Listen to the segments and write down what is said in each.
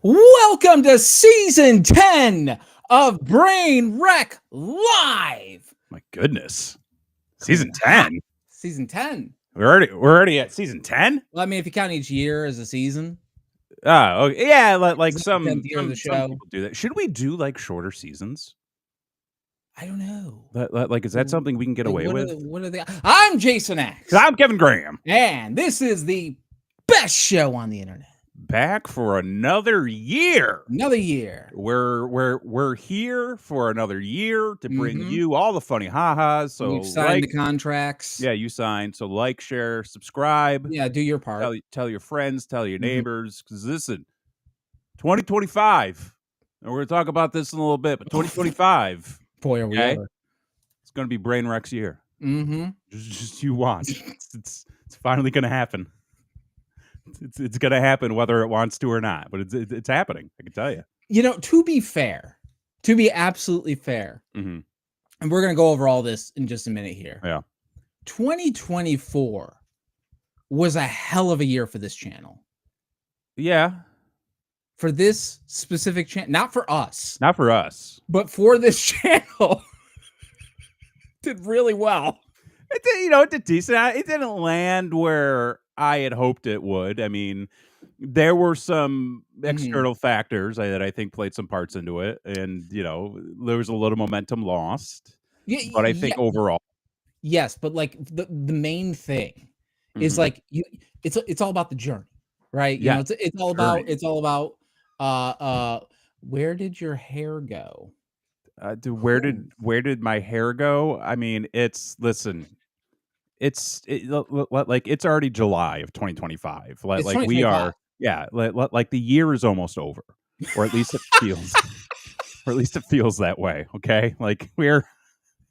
Welcome to season 10 of Brain Wreck Live. My goodness. Season 10. Season 10. We're already at season 10? Well, I mean, if you count each year as a season. Oh, okay. Yeah, like Is it the some 10th year of the show? people do that. Should we do like shorter seasons? I don't know. Like, is that something we can get away with? What are they? I'm Jason X. I'm Kevin Graham. And this is the best show on the internet. Back for another year. Another year. We're here for another year to bring you all the funny ha-has. So you've signed the contracts. Yeah, you signed. So like, share, subscribe. Yeah, do your part. Tell your friends, tell your neighbors. Because listen, 2025, and we're gonna talk about this in a little bit, but 2025. Boy, are we ever. It's gonna be Brain Wreck's year. Just you watch. It's finally gonna happen. It's gonna happen whether it wants to or not, but it's happening. I can tell you. You know, to be absolutely fair, and we're gonna go over all this in just a minute here. Yeah, 2024 was a hell of a year for this channel. Yeah, for this specific channel, not for us, but for this channel, did really well. It did decent. It didn't land where I had hoped it would. I mean, there were some external factors that I think played some parts into it, and there was a little momentum lost. But I think overall, yes. But like the main thing is like it's all about the journey, right? Yeah, it's all about where did your hair go? Where did my hair go? I mean, it's already July of 2025. Like we are, like the year is almost over, or at least it feels, that way. Okay, like we're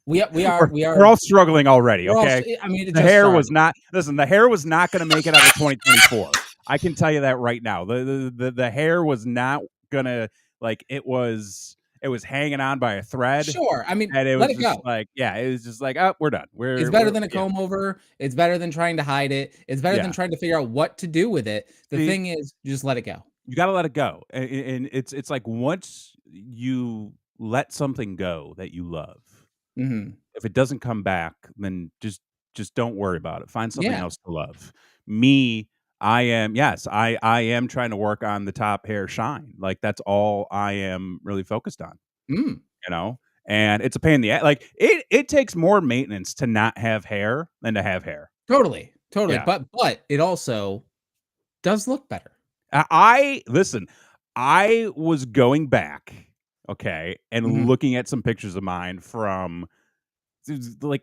all struggling already. Okay, the hair was not going to make it out of 2024. I can tell you that right now. The hair was not gonna, like, it was hanging on by a thread. Sure. I mean, and it let was it just go. Like, it was just like, oh, we're done. It's better than a comb over. It's better than trying to hide it. It's better than trying to figure out what to do with it. The thing is, just let it go. You got to let it go. And it's like, once you let something go that you love, if it doesn't come back, then just don't worry about it. Find something else to love. I am trying to work on the top hair shine. Like, that's all I am really focused on. And it's a pain in the ass. Like, it takes more maintenance to not have hair than to have hair. Totally. Yeah. But it also does look better. I was going back, and looking at some pictures of mine from, like,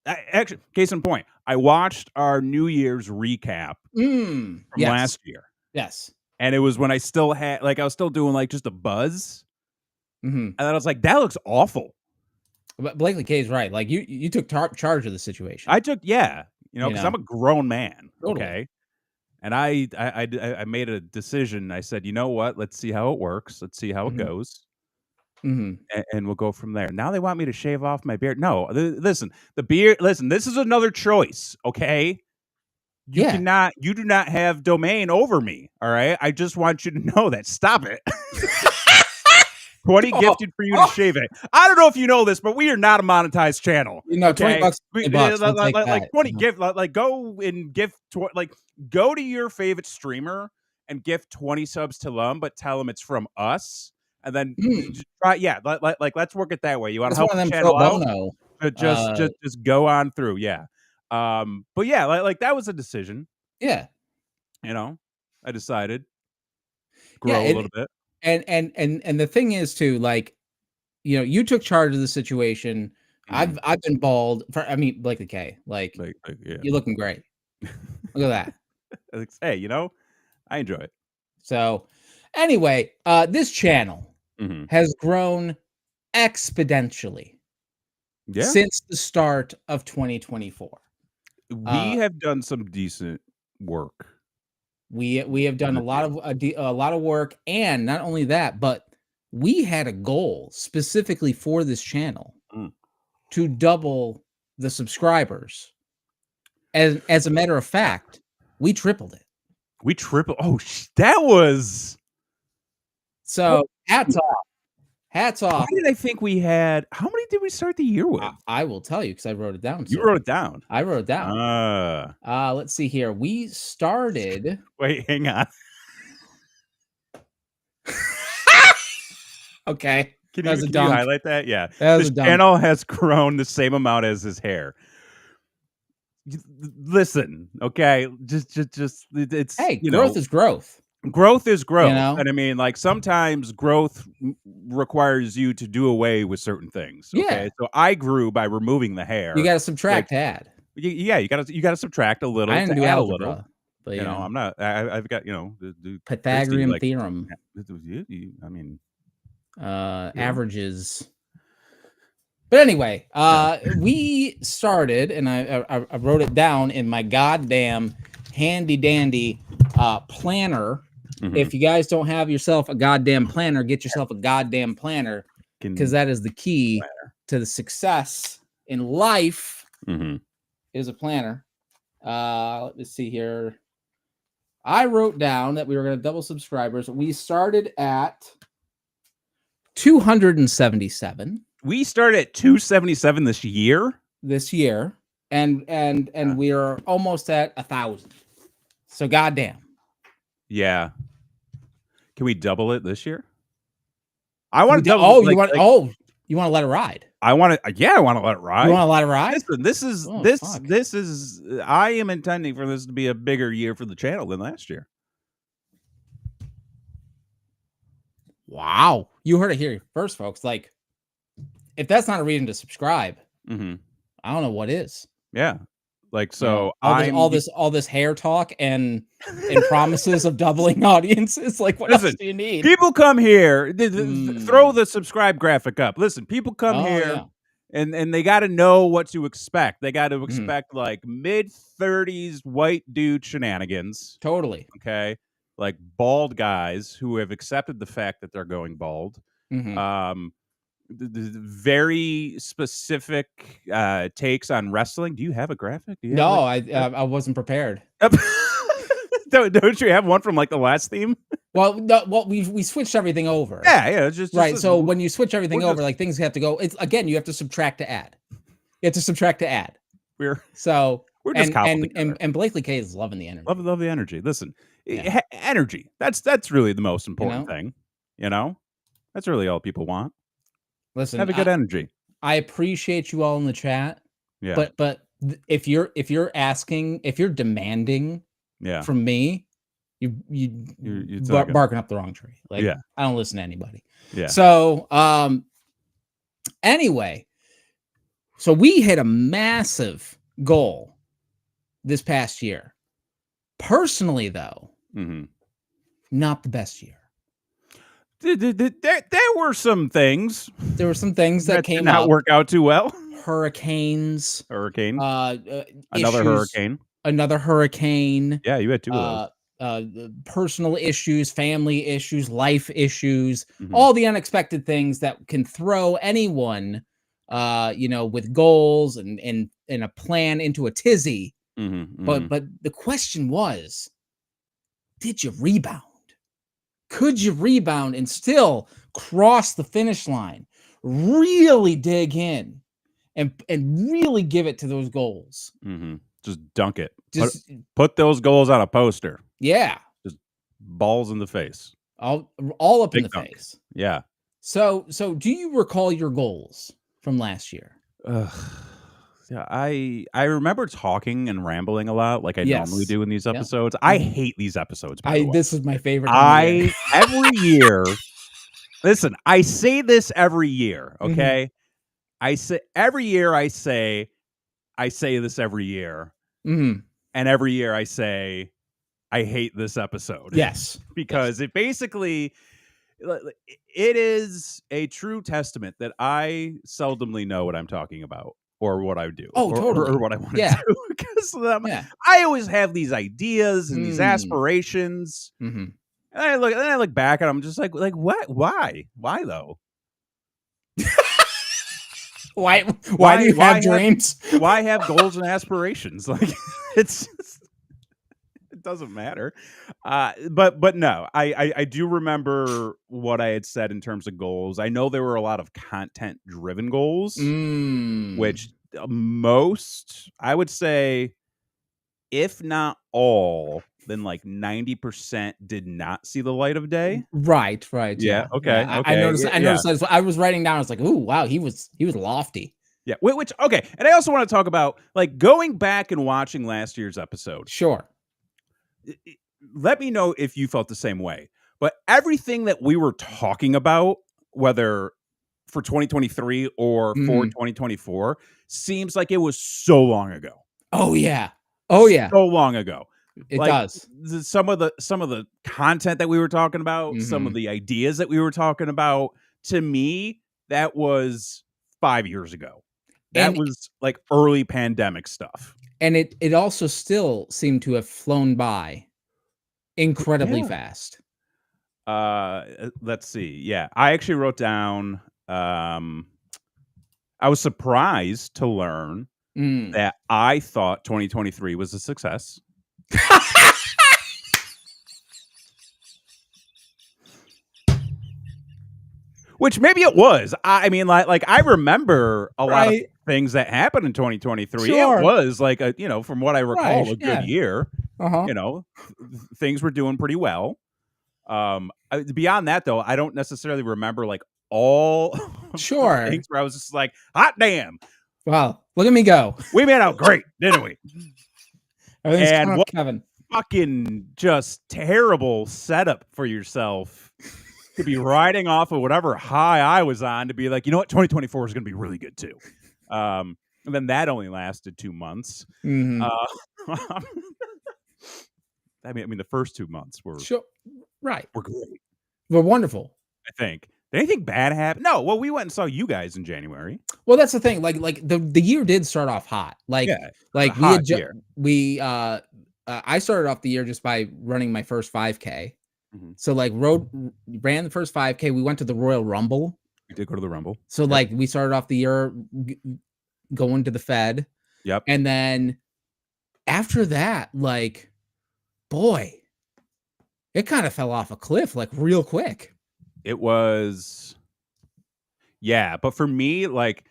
actually, case in point, I watched our New Year's recap from last year. Yes. And it was when I still had, like, I was still doing, like, just a buzz. And then I was like, that looks awful. But Blakely K is right. Like, you took charge of the situation. I took, because I'm a grown man. Totally. Okay. And I made a decision. I said, you know what? Let's see how it works. Let's see how it goes. And we'll go from there. Now they want me to shave off my beard. No, listen, the beard. Listen, this is another choice. Okay, you do not have domain over me. All right, I just want you to know that. Stop it. 20 gifted for you to shave it. I don't know if you know this, but we are not a monetized channel. $20. Like 20 gift. Like, go and gift. Like, go to your favorite streamer and gift 20 subs to them, but tell them it's from us. And then try, like let's work it that way. You want to help the channel out? Just go on through, But like that was a decision. Yeah, I decided grow a little bit. And the thing is too, like, you took charge of the situation. I've been bald for. I mean, Blakely K, like you're looking great. Look at that. Hey, I enjoy it. So, anyway, this channel has grown exponentially since the start of 2024. We have done some decent work. We have done a lot of work, and not only that, but we had a goal specifically for this channel to double the subscribers. As a matter of fact, we tripled it. Oh, that was So hats off. Hats off. Why did I think we had? How many did we start the year with? I will tell you because I wrote it down. You Sir. wrote it down. I wrote it down. Let's see here. We started. Wait, hang on. Okay. Can you highlight that? Yeah. This channel has grown the same amount as his hair. Listen, okay. Just it's growth is growth. Growth is growth. You know? And I mean, like, sometimes growth requires you to do away with certain things. Okay. Yeah. So I grew by removing the hair. You got to subtract to add. Yeah, you gotta subtract a little. I didn't do algebra, a little. But, you know, I'm not. I've got the Pythagorean theorem. I mean, averages. But anyway, we started, and I wrote it down in my goddamn handy dandy planner. Mm-hmm. If you guys don't have yourself a goddamn planner, get yourself a goddamn planner, because that is the key to the success in life. Mm-hmm. Is a planner. Let me see here. I wrote down that we were going to double subscribers. We started at 277. We started at 277 this year. And we are almost at 1,000. So goddamn. Yeah. Can we double it this year? I want to double. You want to let it ride? I want to. Yeah, I want to let it ride. You want to let it ride? Listen, this is. I am intending for this to be a bigger year for the channel than last year. Wow, you heard it here first, folks. Like, if that's not a reason to subscribe, I don't know what is. Yeah, like, so all this hair talk and promises of doubling audiences. Like, what else do you need? People come here. Throw the subscribe graphic up. Listen, people come here, and they got to know what to expect. They got to expect like mid-30s white dude shenanigans. Totally. Okay, like bald guys who have accepted the fact that they're going bald. The very specific takes on wrestling. Do you have a graphic? No, I wasn't prepared. Don't you have one from like the last theme? Well, we switched everything over. Yeah, just right. So when you switch everything over, like, things have to go. It's again, you have to subtract to add. You have to subtract to add. We're just and Blakely K is loving the energy. Love the energy. Listen, energy. That's really the most important thing. You know, that's really all people want. Listen, have a good energy. I appreciate you all in the chat. Yeah. But if you're demanding from me, you're barking up the wrong tree. Like, I don't listen to anybody. Yeah. So anyway, so we hit a massive goal this past year. Personally, though, not the best year. There were some things. There were some things that came did not work out too well. Hurricanes. Another hurricane. Yeah, you had two of those. Personal issues, family issues, life issues, all the unexpected things that can throw anyone, with goals and a plan into a tizzy. But the question was, did you rebound? Could you rebound and still cross the finish line? Really dig in and really give it to those goals. Just dunk it. Put those goals on a poster. Yeah. Just balls in the face. All up Big in the dunk. Face. Yeah. So do you recall your goals from last year? Yeah, I remember talking and rambling a lot, like I normally do in these episodes. I hate these episodes. This is my favorite. Every year. Listen, I say this every year. Okay, I say every year. I say this every year, and every year I say I hate this episode. Yes, because it basically. It is a true testament that I seldomly know what I'm talking about. Or what I do, totally. or what I want to do, because I always have these ideas and these aspirations, and I look back and I'm just like what? Why though? why do you have dreams? Why have goals and aspirations? Like, it doesn't matter. But no, I do remember what I had said in terms of goals. I know there were a lot of content driven goals, which most, I would say, if not all, then like 90% did not see the light of day. Right. Yeah. Yeah. Okay. Yeah. I Okay. noticed. I Yeah. noticed that. I was writing down. I was like, "Ooh, wow, he was lofty." Yeah. Which okay. And I also want to talk about like going back and watching last year's episode. Sure. Let me know if you felt the same way. But everything that we were talking about, whether for 2023 or for 2024, seems like it was so long ago. Oh yeah. Oh yeah. So long ago. It Like does. some of the content that we were talking about, some of the ideas that we were talking about, to me, that was 5 years ago. That And was like early pandemic stuff. and it also still seemed to have flown by incredibly Yeah. fast. Let's see. Yeah, I actually wrote down. I was surprised to learn that I thought 2023 was a success. Which maybe it was. I mean, like I remember a lot of things that happened in 2023. Sure. It was like a, from what I recall, a good Yeah. year. Things were doing pretty well. Beyond that, though, I don't necessarily remember like all Sure. things where I was just like, hot damn. Wow, look at me go. We made out great, didn't we? Everything's And coming what up, Kevin. fucking just terrible setup for yourself to be riding off of whatever high I was on to be like, you know what, 2024 is going to be really good too. And then that only lasted 2 months. I mean, the first 2 months were right. Were great. We're wonderful. I think. Did anything bad happen? No. Well, we went and saw you guys in January. Well, that's the thing. Like the year did start off hot. Like I started off the year just by running my first 5K. So like ran the first 5K. We went to the Royal Rumble. We did go to the Rumble. So like we started off the year going to the Fed. Yep. And then after that, like, boy, it kind of fell off a cliff like real quick. It was, yeah. But for me, like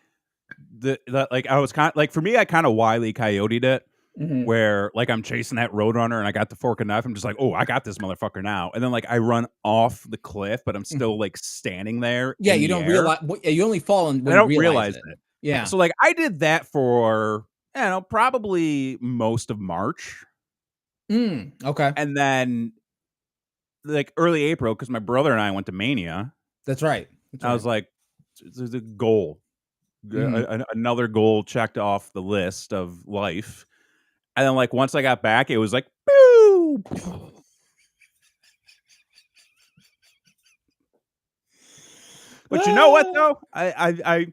I was kind of like, for me, I kind of Wile E. Coyote'd it. Where like I'm chasing that Roadrunner and I got the fork and knife. I'm just like, oh, I got this motherfucker now. And then like I run off the cliff, but I'm still like standing there. Yeah, you don't realize. You only fall when I don't realize it. Yeah. So like I did that for probably most of March. Okay. And then like early April, because my brother and I went to Mania. That's right. I was like, there's a goal, another goal checked off the list of life. And then, like, once I got back, it was like, boo! But you know what, though? I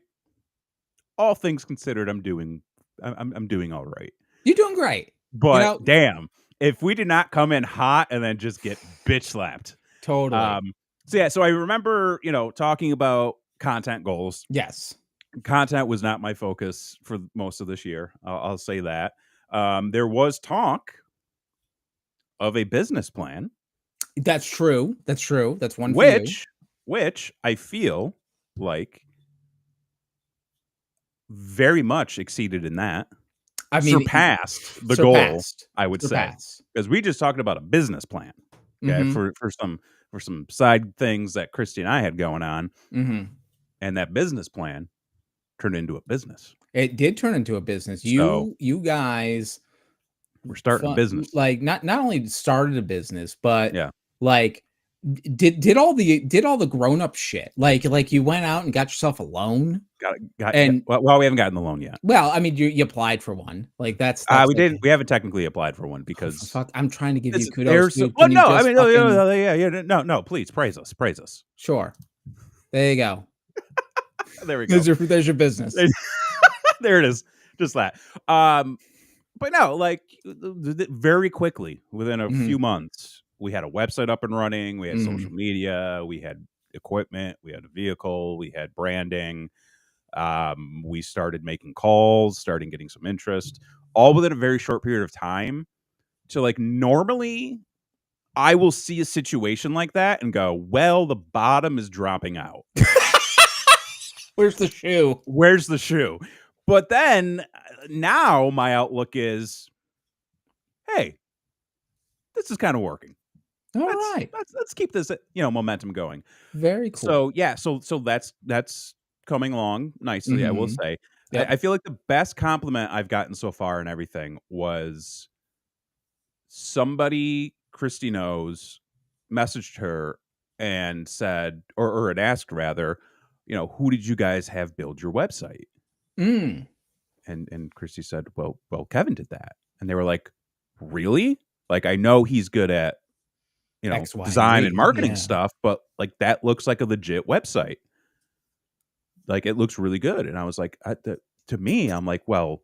all things considered, I'm doing all right. You're doing great. But damn, if we did not come in hot and then just get bitch slapped. Totally. So I remember, talking about content goals. Yes. Content was not my focus for most of this year. I'll say that. There was talk of a business plan. That's true. That's one which I feel like very much exceeded in that. I mean, surpassed the goal, I would say, because we just talked about a business plan, okay, for some side things that Christy and I had going on, and that business plan turned into a business. It did turn into a business. You guys were starting a business. Like not only started a business, but like did all the grown-up shit. Like you went out and got yourself a loan. Well, we haven't gotten the loan yet. Well, I mean, you applied for one. Like that's we didn't. We haven't technically applied for one because I'm trying to give you kudos. No. Please praise us. Sure. There you go. There we go. There's your business. There it is. Just that. But no, like very quickly, within a few months, we had a website up and running. We had social media. We had equipment. We had a vehicle. We had branding. We started making calls, starting getting some interest, all within a very short period of time. So like normally I will see a situation like that and go, well, the bottom is dropping out. Where's the shoe? Where's the shoe? But then now my outlook is, hey, this is kind of working. All Let's right. let's keep this, momentum going. Very cool. So yeah, so that's coming along nicely, I will say. Yep. I feel like the best compliment I've gotten so far and everything was somebody Christy knows messaged her and said, or had asked rather, who did you guys have build your website? Mm. And Christy said, well, Kevin did that. And they were like, really? Like, I know he's good at, X, Y, and design Z. and marketing Yeah. stuff, but like that looks like a legit website. Like it looks really good. And I was like, to me, I'm like, well,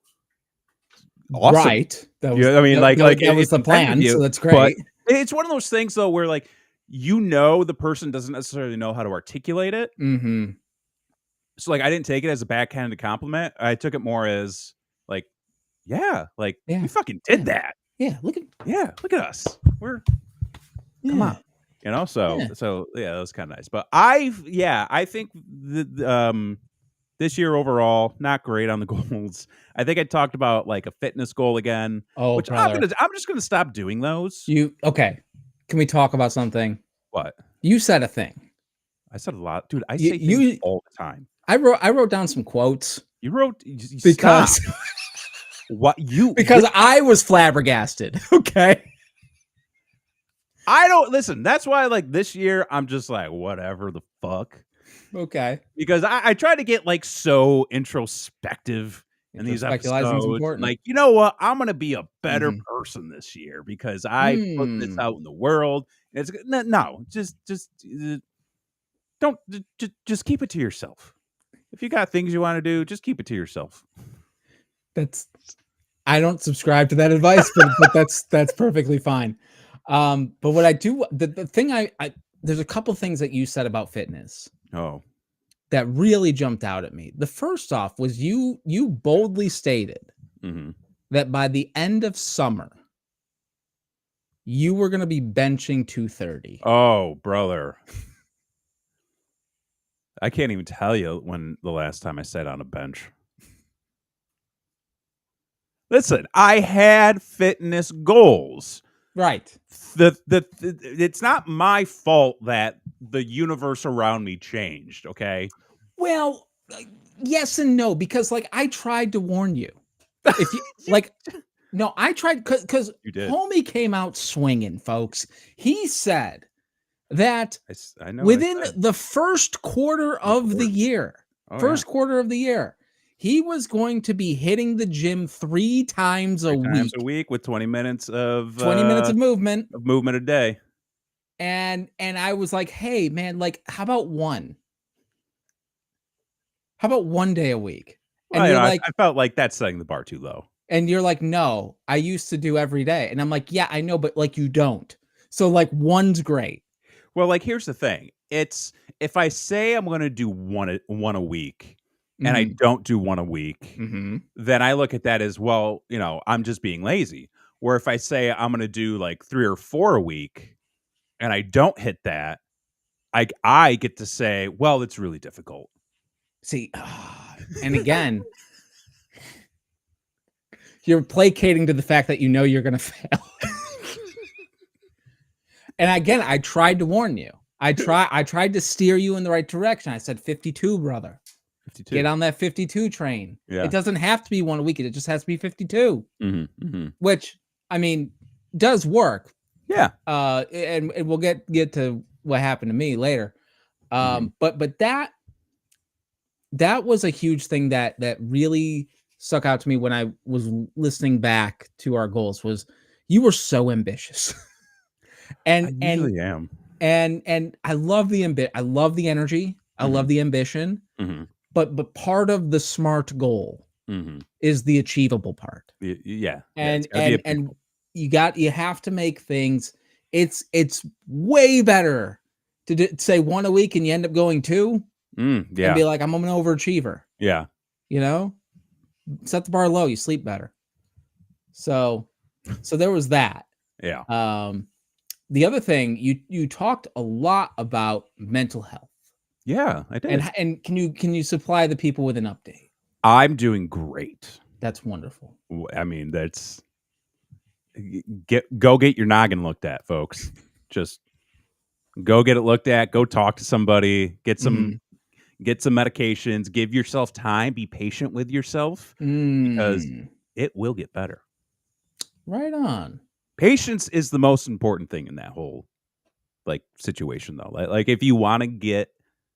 awesome. Right. That was, I mean, that was the plan. So that's great. But it's one of those things though, where like, the person doesn't necessarily know how to articulate it. Mm-hmm. So like, I didn't take it as a backhanded compliment. I took it more as like, yeah, like we fucking did that. Yeah. Look at us. We're come on. So that was kind of nice. But I think this year overall, not great on the goals. I think I talked about like a fitness goal again. Oh, which brother. I'm just gonna stop doing those. Okay. Can we talk about something? What? You said a thing. I said a lot, dude. I say things all the time. I wrote down some quotes. You wrote because because I was flabbergasted. Okay. I don't listen. That's why, like this year, I'm just like whatever the fuck. Okay. Because I try to get like so introspective in these episodes. Like, you know what? I'm gonna be a better person this year because I put this out in the world. It's no, just don't just keep it to yourself. If you got things you want to do, just keep it to yourself. I don't subscribe to that advice, but that's perfectly fine. But what I do, the thing I there's a couple things that you said about fitness. Oh. That really jumped out at me. The first off was you boldly stated that by the end of summer, you were going to be benching 230. Oh, brother. I can't even tell you when the last time I sat on a bench. Listen, I had fitness goals. Right. It's not my fault that the universe around me changed, okay? Well, yes and no, because like I tried to warn you. If you like, no, I tried because homie came out swinging, folks. He said that I know within the first quarter of the year, quarter of the year, he was going to be hitting the gym 3 times a week with 20 minutes of movement a day. And I was like, hey man, like how about one? How about 1 day a week? And well, you're like, I felt like that's setting the bar too low. And you're like, no, I used to do every day. And I'm like, yeah, I know, but like you don't. So like one's great. Well, like here's the thing. It's if I say I'm going to do one a week and I don't do one a week, then I look at that as, well, I'm just being lazy. Where if I say I'm going to do like 3 or 4 a week and I don't hit that, I get to say, well, it's really difficult. See, and again, you're placating to the fact that you're going to fail. And again, I tried to warn you. I tried to steer you in the right direction. I said 52, brother. 52. Get on that 52 train. Yeah. It doesn't have to be 1 a week. It just has to be 52. Which, I mean, does work. Yeah. And we'll get to what happened to me later. But that was a huge thing that really stuck out to me when I was listening back to our goals. Was you were so ambitious. And I really am. And I love the I love the energy. I love the ambition. But part of the SMART goal is the achievable part. Yeah. And you have to make things. It's way better to say 1 a week and you end up going 2. And be like, I'm an overachiever. Yeah. Set the bar low, you sleep better. So there was that. Yeah. The other thing, you talked a lot about mental health. Yeah, I did. And can you supply the people with an update? I'm doing great. That's wonderful. I mean, go get your noggin looked at, folks. Just go get it looked at. Go talk to somebody. Get some medications. Give yourself time. Be patient with yourself because it will get better. Right on. Patience is the most important thing in that whole situation, though. Like if you want to get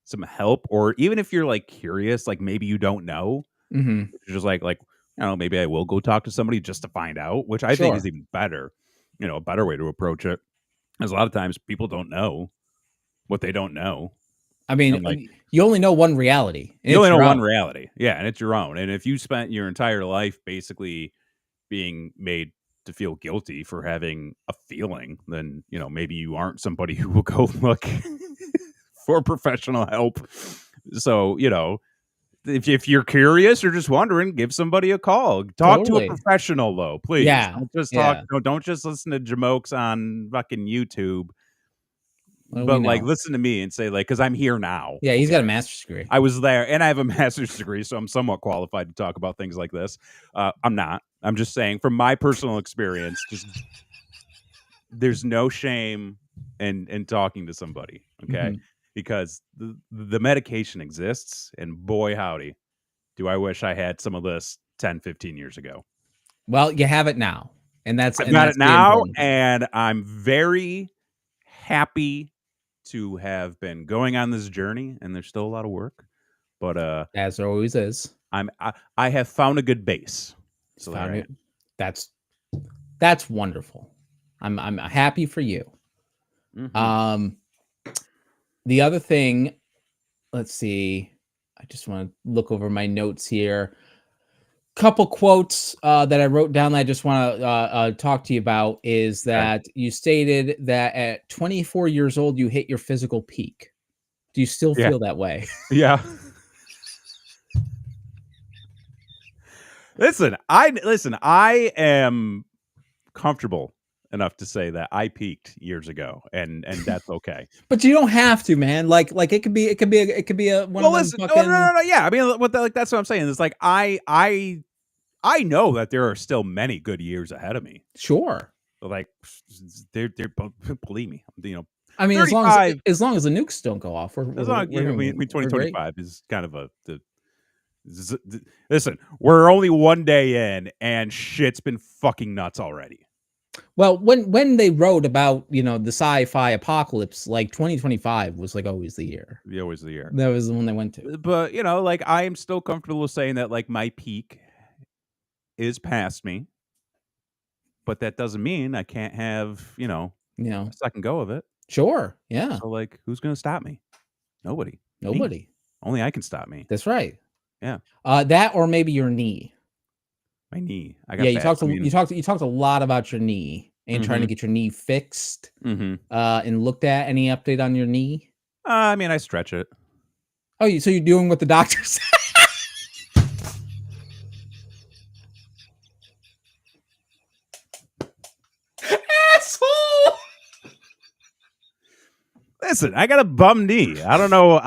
some help, or even if you're curious, maybe you don't know, you're just I don't know, maybe I will go talk to somebody just to find out, which I think is even better. A better way to approach it. Because a lot of times people don't know what they don't know. I mean, you only know one reality. You only know one reality. Yeah, and it's your own. And if you spent your entire life basically being made to feel guilty for having a feeling, then, maybe you aren't somebody who will go look for professional help. So, if you're curious or just wondering, give somebody a call. Talk to a professional, though, please. Yeah. Don't just talk. Don't just listen to jamokes on fucking YouTube. But listen to me and say because I'm here now. Yeah, he's got a master's degree. I was there, and I have a master's degree, so I'm somewhat qualified to talk about things like this. I'm not. I'm just saying, from my personal experience, just there's no shame in talking to somebody, okay? Because the medication exists, and boy, howdy, do I wish I had some of this 10, 15 years ago. Well, you have it now, and I've got it now, and I'm very happy to have been going on this journey, and there's still a lot of work, but as there always is. I have found a good base. So that's wonderful. I'm happy for you. The other thing, let's see. I just want to look over my notes here. Couple quotes that I wrote down that I just want to talk to you about is that you stated that at 24 years old, you hit your physical peak. Do you still feel that way? Yeah. Listen, I am comfortable enough to say that I peaked years ago, and that's okay. But you don't have to, man. Like it could be a one. Well, listen, no. Yeah, I mean, that's what I'm saying. It's I know that there are still many good years ahead of me. Sure. They're believe me. I mean, as long as the nukes don't go off, 2025 is kind of listen, we're only one day in, and shit's been fucking nuts already. Well, when they wrote about the sci-fi apocalypse, 2025 was always the year. Always the year. That was the one they went to. But I am still comfortable with saying that my peak is past me. But that doesn't mean I can't have a second go of it. Sure. Yeah. So who's gonna stop me? Nobody. Me. Only I can stop me. That's right. Yeah. That or maybe your knee. My knee. You talked a lot about your knee and trying to get your knee fixed and looked at. Any update on your knee? I mean, I stretch it. Oh, so you're doing what the doctor said? Asshole! Listen, I got a bum knee. I don't know.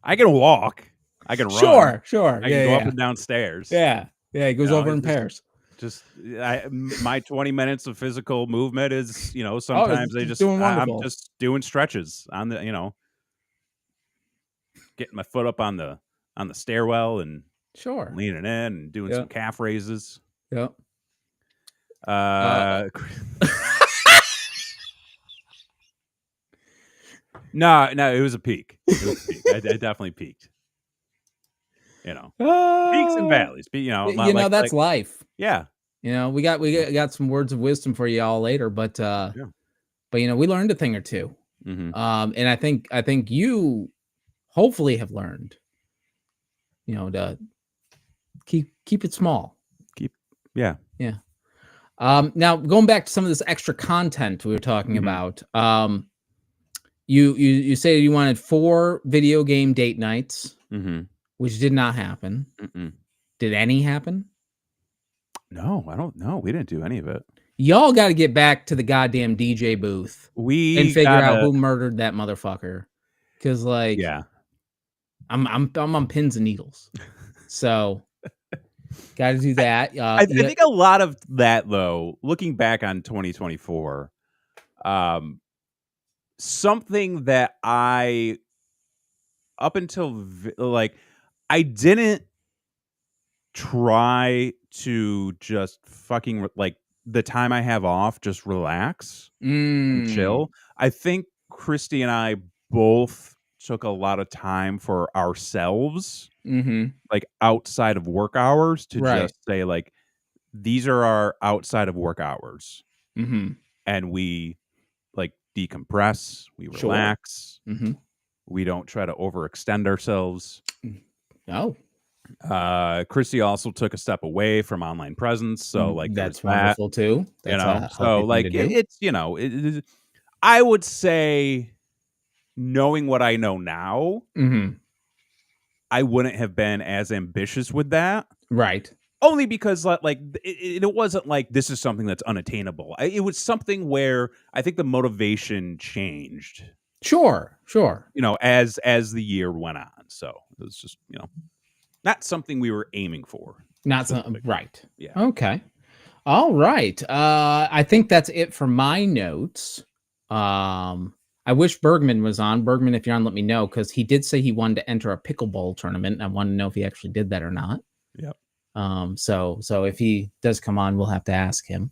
I can walk. I can run. Sure. I can go up and down stairs. Yeah. It goes over in pairs. My 20 minutes of physical movement is, sometimes I'm just doing stretches on the, getting my foot up on the stairwell and leaning in and doing some calf raises. Yep. No, it was a peak. I definitely peaked. Peaks and valleys. But, that's life. Yeah. We got some words of wisdom for you all later, but we learned a thing or two. And I think you hopefully have learned, to keep it small. Yeah. Now going back to some of this extra content we were talking about, you say you wanted 4 video game date nights, which did not happen. Did any happen? No, I don't know. We didn't do any of it. Y'all got to get back to the goddamn DJ booth and We figure out gotta, who murdered that motherfucker. Because like, yeah. I'm on pins and needles, so got to do that. I think a lot of that, though, looking back on 2024, something that I up until like I didn't try to just fucking like the time I have off, just relax and chill. I think Christy and I both took a lot of time for ourselves, like outside of work hours, to Right. just say like, these are our outside of work hours, and we like decompress, we Sure. relax, we don't try to overextend ourselves. Oh, Christy also took a step away from online presence, so like there was that's that, wonderful too. That's a So healthy thing like to do. it's I would say, knowing what I know now, I wouldn't have been as ambitious with that. Right. Only because like it wasn't like this is something that's unattainable. It was something where I think the motivation changed, Sure. as the year went on. So it was just, not something we were aiming for. Not something. Specifically. Right. Yeah. Okay. All right. I think that's it for my notes. I wish Bergman was on. Bergman, if you're on, let me know, because he did say he wanted to enter a pickleball tournament, and I want to know if he actually did that or not. Yep. So if he does come on, we'll have to ask him.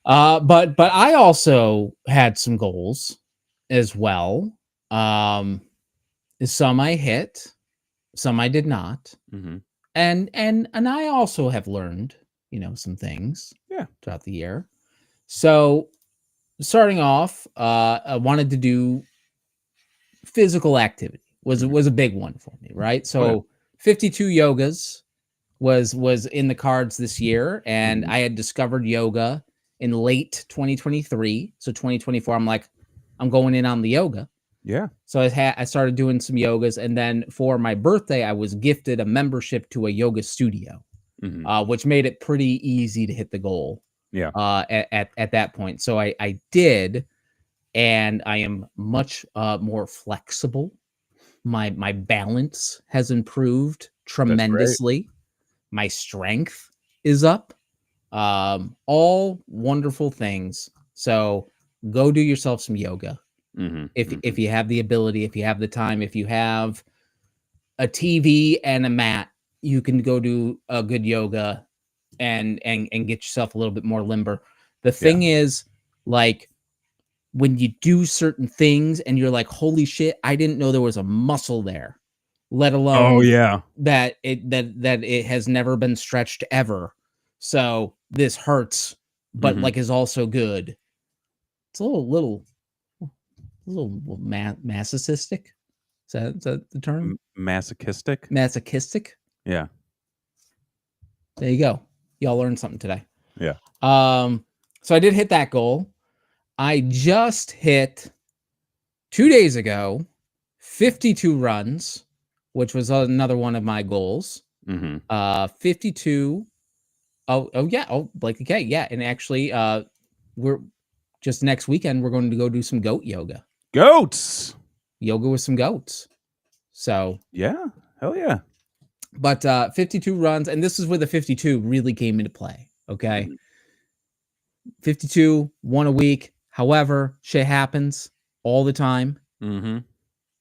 But I also had some goals as well. Some I hit, some I did not. And I also have learned, some things throughout the year. So starting off, I wanted to do physical activity was a big one for me, right? So 52 yogas was in the cards this year, and I had discovered yoga in late 2023. So 2024, I'm like, I'm going in on the yoga. Yeah. So I started doing some yogas, and then for my birthday, I was gifted a membership to a yoga studio, which made it pretty easy to hit the goal. Yeah. At that point, so I did, and I am much more flexible. My balance has improved tremendously. My strength is up. All wonderful things. So go do yourself some yoga. If you have the ability, if you have the time, if you have a TV and a mat, you can go do a good yoga and get yourself a little bit more limber. The thing is, like, when you do certain things and you're like, holy shit, I didn't know there was a muscle there, let alone that it has never been stretched ever. So this hurts, but like is also good. It's a little masochistic. Is that the term? Masochistic. Masochistic. Yeah. There you go. Y'all learned something today. Yeah. So I did hit that goal. I just hit 2 days ago 52 runs, which was another one of my goals. 52. Oh yeah. Oh, like, okay, yeah. And actually, we're just next weekend, we're going to go do some goat yoga. Goats. Yoga with some goats. So yeah, hell yeah. But 52 runs, and this is where the 52 really came into play. Okay. 52, one a week. However, shit happens all the time.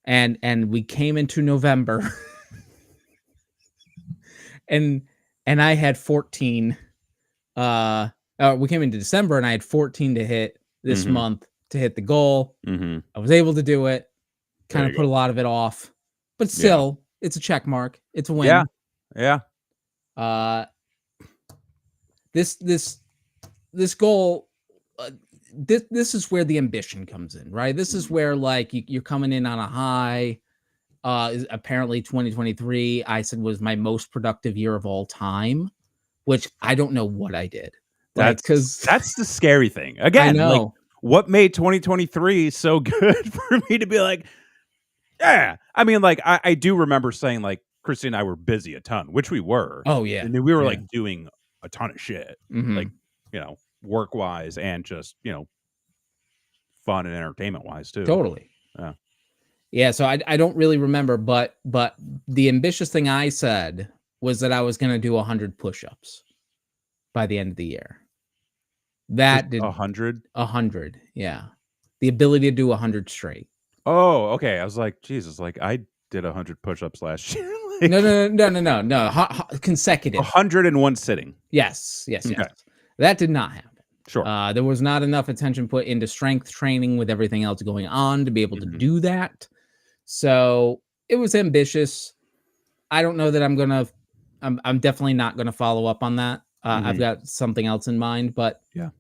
And we came into November and I had 14. We came into December and I had 14 to hit this month to hit the goal. I was able to do it. Kind of put a lot of it off, but still, it's a check mark. It's a win. Yeah. This goal, this is where the ambition comes in, right? This is where, like, you're coming in on a high. Apparently 2023, I said, was my most productive year of all time, which I don't know what I did. Like, that's the scary thing. Again, I know. Like, what made 2023 so good for me to be like, yeah. I mean, like, I do remember saying, like, Christy and I were busy a ton, which we were. Oh yeah. And we were like doing a ton of shit, like, Mhm. work wise and just, fun and entertainment wise too. Totally. Yeah. Yeah, so I don't really remember, but the ambitious thing I said was that I was gonna do 100 push-ups by the end of the year. Just That did 100. 100, yeah. The ability to do 100 straight. Oh, okay. I was like, Jesus, like I did 100 push-ups last year. No, Like no, no, no, no, no, no, consecutive. 100 in one sitting. Yes, yes, yes. Okay. That did not happen. Sure. There was not enough attention put into strength training with everything else going on to be able to Mhm. do that. So, it was ambitious. I don't know that I'm definitely not gonna follow up on that. I've Mhm. got something else in mind, Yeah.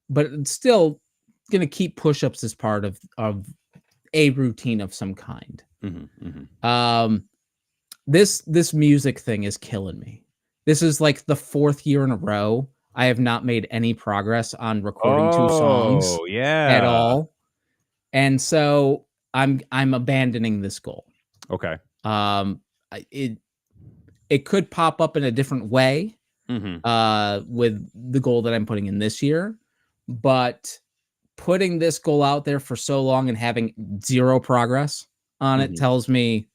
but it's still gonna keep push-ups as part of a routine of some kind. Mhm. Mhm. Um, this music thing is killing me. This is like the 4th year in a row I have not made any progress on recording 2 songs Oh, at yeah. all, and so I'm abandoning this goal. Okay. I it could pop up in a different way, Mhm. with the goal that I'm putting in this year, but putting this goal out there for so long and having 0 progress on it Mhm. tells me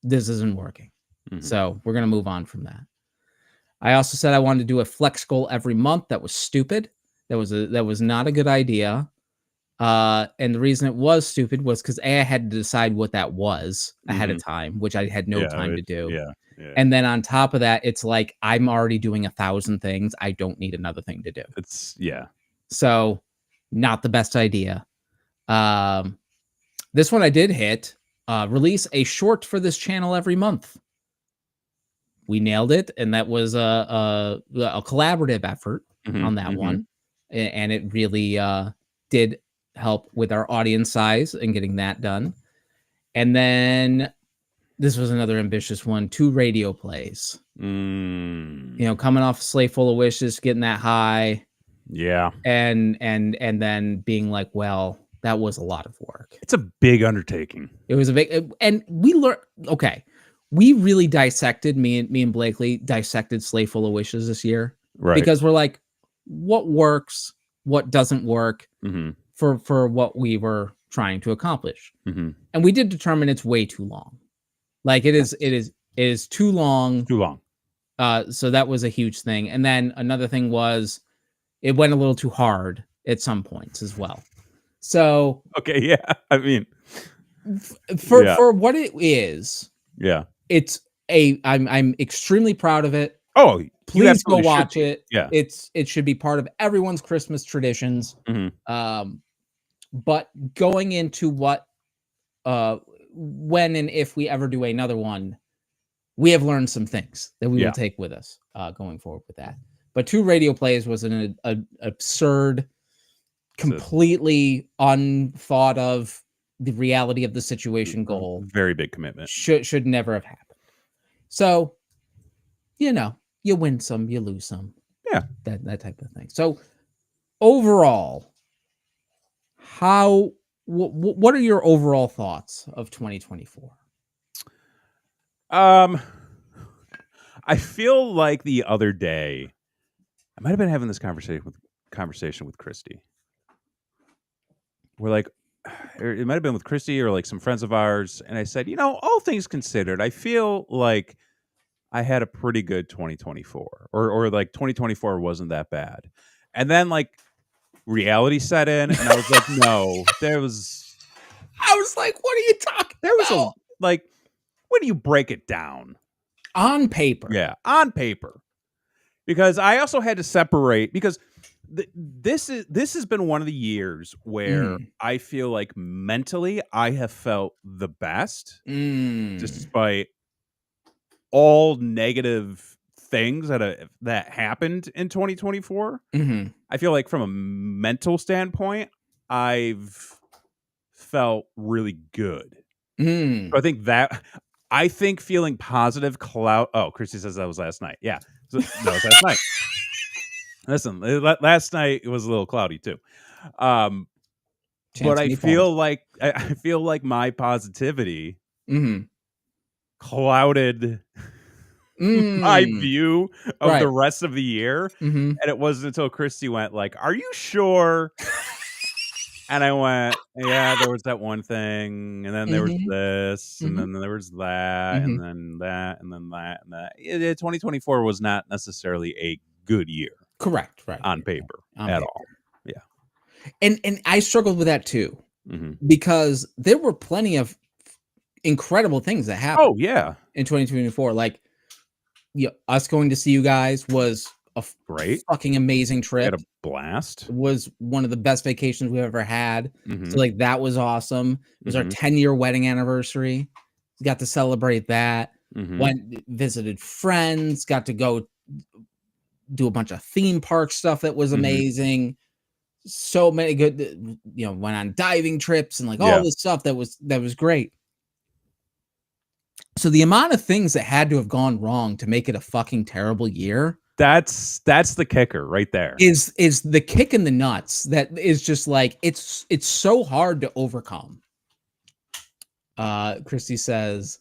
this isn't working. Mhm. So, we're gonna move on from that. I also said I wanted to do a flex goal every month. That was stupid. That was not a good idea. And the reason it was stupid was because I had to decide what that was ahead of Mhm. time, which I had no Yeah, time to do. yeah, yeah. And then on top of that, it's like I'm already doing 1,000 things. I don't need another thing to do. It's yeah. So, not the best idea. Um, this one I did hit. Release a short for this channel every month. We nailed it, and that was a collaborative effort Mhm. on that Mhm. one, and it really did help with our audience size and getting that done. And then this was another ambitious one: 2 radio plays. Mm. Coming off Sleigh Full of Wishes, getting that high, Yeah. and then being like, well, that was a lot of work. It's a big undertaking. It was a big, and we learned. Okay, we really dissected me and Blakely dissected Sleigh Full of Wishes this year Right. because we're like, what works, what doesn't work Mhm. for what we were trying to accomplish, Mhm. and we did determine it's way too long. Like Yes. it is too long. Too long. So that was a huge thing, and then another thing was it went a little too hard at some points as well. So Okay, yeah. I mean, yeah. for what it is, Yeah. it's I'm extremely proud of it. Oh, you Please go absolutely should watch be. it. Yeah. It should be part of everyone's Christmas traditions. Mhm. Um, but going into what uh when and if we ever do another one, we have learned some things that we will Yeah. take with us going forward with that. But 2 radio plays was an absurd, It's a completely unthought of the reality of the situation goal. very big commitment. Should never have happened. So, you win some, you lose some, Yeah. that type of thing. So, overall, how what are your overall thoughts of 2024? Um, I feel like the other day, I might have been having this conversation with Christy. We're like, or it might have been with Christy or like some friends of ours, and I said, all things considered, I feel like I had a pretty good 2024, or like 2024 wasn't that bad. And then like reality set in, and I was like, no, I was like, "What are you talking there was a about?" like, when do you break it down? On paper. Yeah, on paper. Because I also had to separate because this has been one of the years where Mm. I feel like mentally I have felt the best Mm. despite all negative things that happened in 2024. Mhm. I feel like from a mental standpoint, I've felt really good. Mm. So I think feeling positive cloud. Oh, Christy says that was last night. Yeah, that was last night. Listen, last night it was a little cloudy too. But Chance of I meatballs. feel like I feel like my positivity Mhm. clouded my Mm. view of the Right. rest of the year, Mhm. and it wasn't until Christy went like, "Are you sure?" And I went, "Yeah, there was that one thing, and then there was Mhm. this, and Mhm. then there was that, and Mhm. then that, and then that, and that." 2024 was not necessarily a good year Correct. Right. on Right. Right. paper On at paper. all. Yeah. And I struggled with that too Mhm. because there were plenty of incredible things that happened Oh, yeah. in 2024. Like, us going to see you guys was a Great. fucking amazing We had trip. a blast. It was one of the best vacations we've ever had. So, Mhm. like, that was awesome. It was our Mhm. 10-year wedding anniversary. Got to celebrate that. Mhm. Went visited friends, got to go do a bunch of theme park stuff that was Mhm. amazing. So many good, went on diving trips and like all Yeah. this stuff that was great. So the amount of things that had to have gone wrong to make it a fucking terrible year That's the kicker right there. is the kick in the nuts that is just like it's so hard to overcome. Christy says,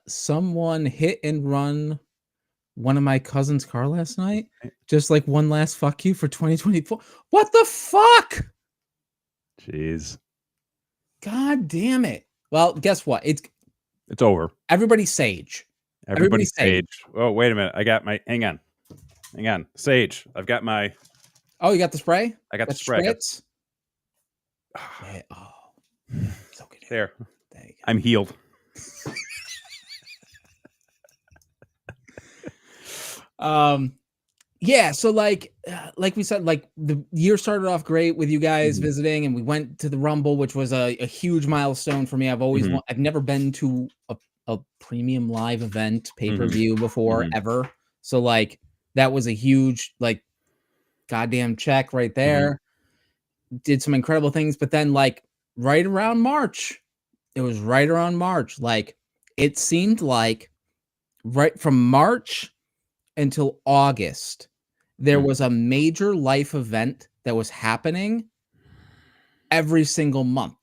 someone hit and run one of my cousin's car last night. Just like one last fuck you for 2024. What the fuck? Jeez. God damn it. Well, guess what? It's over. Everybody's sage. Everybody Everybody's sage. sage. Oh, wait a minute. I got my hang on. Hang on. Sage. I've got my Oh, you got the spray? I got the Got the spray. I got spritz? Yeah. Oh, so good. there. There you go. I'm healed. Yeah, so like we said, like the year started off great with you guys Mhm. visiting, and we went to the Rumble, which was a huge milestone for me. Mhm. I've never been to a premium live event Mhm. pay-per-view before Mhm. ever. So like that was a huge like goddamn check right Mhm. there. Did some incredible things, but then like right around March, it was right around March. Like it seemed like right from March until August, there Mm. was a major life event that was happening every single month.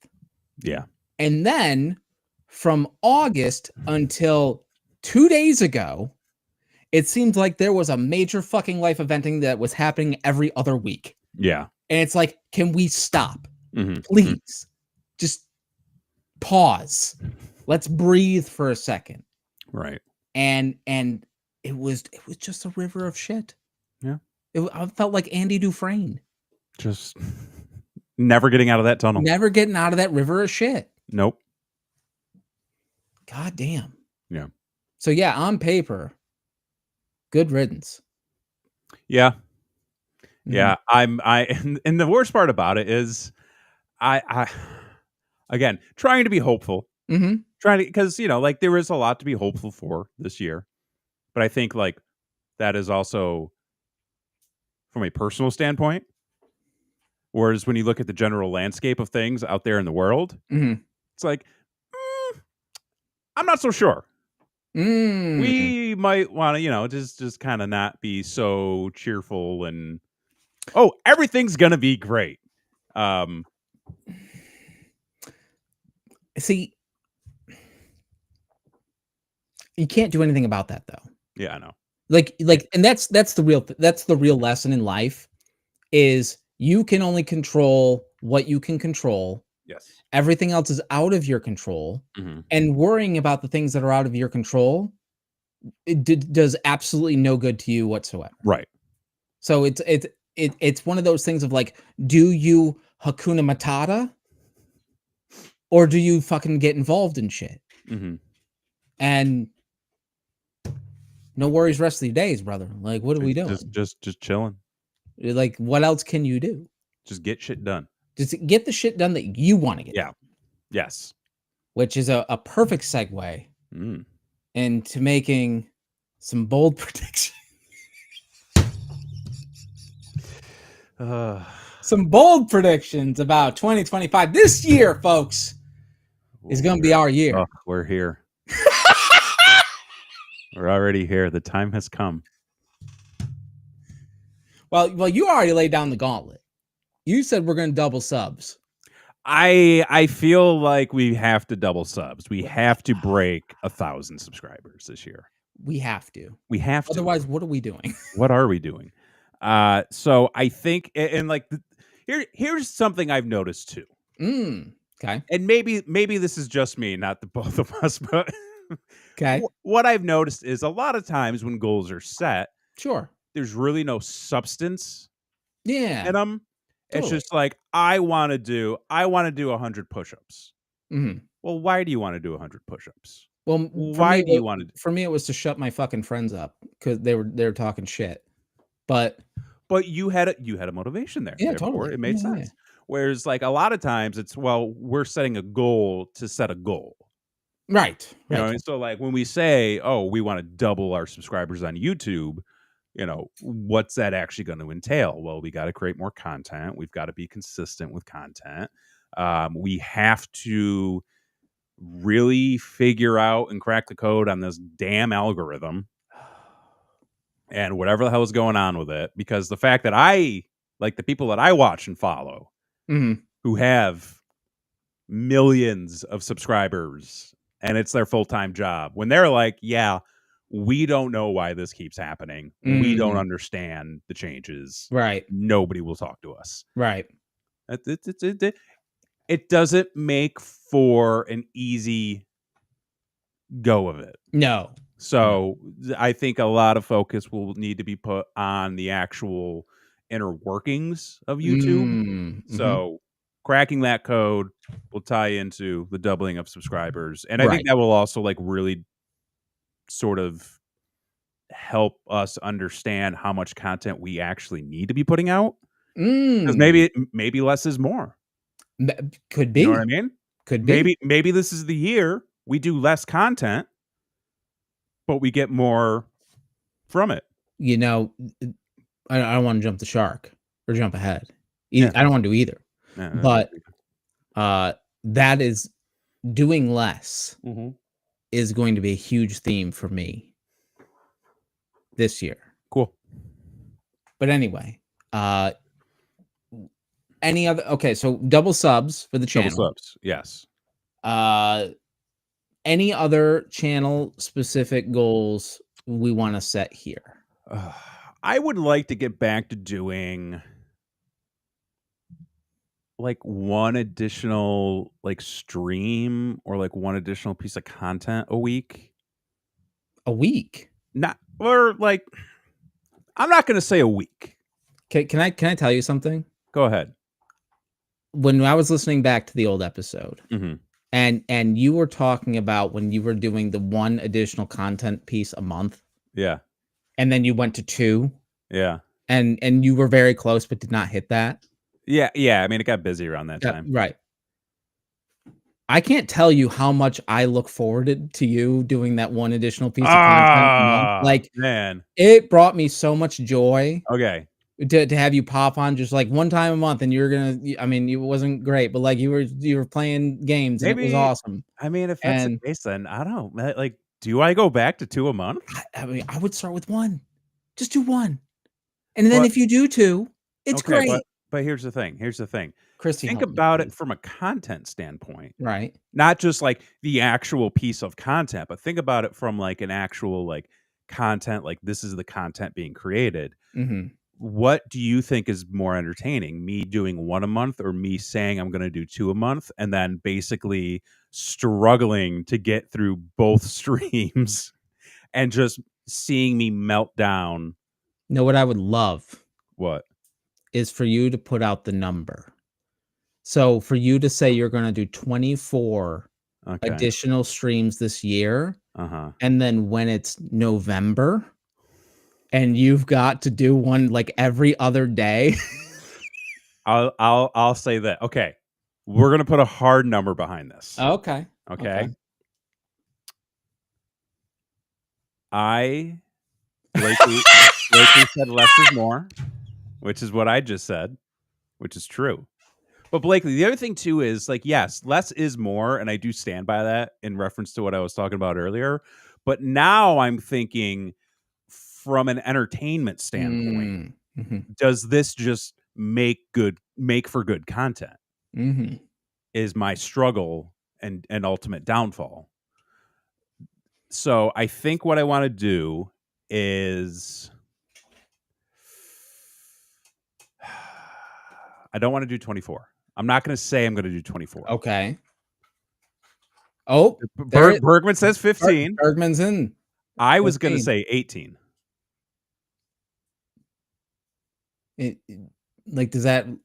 Yeah. And then from August until 2 days ago, it seemed like there was a major fucking life eventing that was happening every other week. Yeah. And it's like, can we stop? Mhm. Mm. Please. Just pause. Let's breathe for a second. Right. And it was just a river of shit. Yeah. I felt like Andy Dufresne. Just never getting out of that tunnel. Never getting out of that river of shit. Nope. God damn. Yeah. So yeah, on paper, good riddance. Yeah. Mhm. Yeah. And the worst part about it is I again trying to be hopeful. Mhm. Trying to because like there is a lot to be hopeful for this year. But I think like that is also from a personal standpoint. Whereas when you look at the general landscape of things out there in the world, Mhm. it's like, I'm not so sure. Mm. We might want to, just kind of not be so cheerful and oh, everything's gonna be great. Um, See, you can't do anything about that though. yeah, I know. And that's the real lesson in life is you can only control what you can control. Yes. Everything else is out of your control, Hmm. and worrying about the things that are out of your control, does absolutely no good to you whatsoever. Right. So it's one of those things of like, do you Hakuna Matata or do you fucking get involved in shit? Hmm. And no worries rest of your days, brother. Like, what are we Just, doing? just, just chilling. Like, what else can you do? Just get shit done. Just get the shit done that you want to get Yeah. done, Yes. which is a perfect segue Mm. into making some bold predictions. Uh, Some bold predictions about 2025. This year, folks, is going to be our year. we're here. We're already here. The time has come. Well, you already laid down the gauntlet. You said we're going to double subs. I feel like we have to double subs. We have to break 1,000 subscribers this year. We have to. We have to. Otherwise, what are we doing? What are we doing? So I think, and like, here's something I've noticed too. Okay. And maybe this is just me, not the both of us, but Okay. what I've noticed is a lot of times when goals are set, Sure. there's really no substance in Yeah. them. It's Totally. just like I want to do 100 push-ups. Mhm. Well, why do you want to do 100 push-ups? Well, Why do you want to? for me, it was to shut my fucking friends up because they were talking shit. But But you had a motivation there. yeah, Therefore, totally. it made Yeah, yeah. sense. Whereas, like a lot of times, it's well, we're setting a goal to set a goal. Right. You know, Right. and so like when we say, "Oh, we want to double our subscribers on YouTube," what's that actually going to entail? Well, we got to create more content. We've got to be consistent with content. We have to really figure out and crack the code on this damn algorithm and whatever the hell is going on with it. Because the fact that like the people that I watch and follow Mhm. who have millions of subscribers and it's their full-time job, when they're like, yeah, we don't know why this keeps happening, we don't Mm. understand the changes, Right. nobody will talk to us. Right. It doesn't make for an easy go of it. No. No. So I think a lot of focus will need to be put on the actual inner workings of YouTube. Mhm. So cracking that code will tie into the doubling of subscribers. And I think Right. that will also like really sort of help us understand how much content we actually need to be putting out. Because Mm. maybe less is more. Could You know what I be. mean? Could be. Maybe this is the year we do less content, but we get more from it. You know, I don't wanna jump the shark or jump ahead. Yeah. I don't wanna do either. Yeah. But, that is doing less Mhm. is going to be a huge theme for me this year. Cool. But anyway, uh, any other okay, so double subs for the Double channel. subs. Yes. Uh, any other channel specific goals we wanna set here? I would like to get back to doing like one additional like stream or like one additional piece of content a week. A week? Not or like I'm not going to say a week. Can I tell you something? Go ahead. When I was listening back to the old episode, Mhm. and you were talking about when you were doing the one additional content piece a month, Yeah. and then you went to 2, Yeah. and you were very close but did not hit that. Yeah, yeah, I mean it got busy around that Yeah, time. right. I can't tell you how much I look forward to you doing that one additional piece of content a month. Ah, Like, man. it brought me so much joy Okay. to have you pop on just, like, one time a month, and you're gonna I mean, it wasn't great, but, like, you were playing games, and it was Maybe awesome. I mean if that's the And case then I don't know, like do I go back to 2 a month? I mean, I would start with 1. Just do 1. And then But if you do 2, it's okay, great. but here's the thing. Christy, Think help me, about it please. from a content standpoint. Right. Not just like the actual piece of content, but think about it from like an actual like content, like this is the content being created. Mhm. What do you think is more entertaining? Me doing 1 a month or me saying I'm going to do 2 a month and then basically struggling to get through both streams and just seeing me melt down? Know what I would love What? is for you to put out the number. So, for you to say you're gonna do 24 Okay. additional streams this year, Uh-huh. and then when it's November, and you've got to do one, like, every other day. I'll say that. Okay. We're going to put a hard number behind this. Okay. Okay. Okay? I Blakely said less is more, which is what I just said, which is true. But Blakely, the other thing too is like, yes, less is more, and I do stand by that in reference to what I was talking about earlier. But now I'm thinking from an entertainment standpoint, Mm. Mhm. does this just make for good content? Mhm. Is my struggle and ultimate downfall. So I think what I want to do is I don't want to do 24. I'm not going to say I'm going to do 24. Okay. Oh, there Bergman says 15. Bergman's in. I was going to 15. say 18. Like,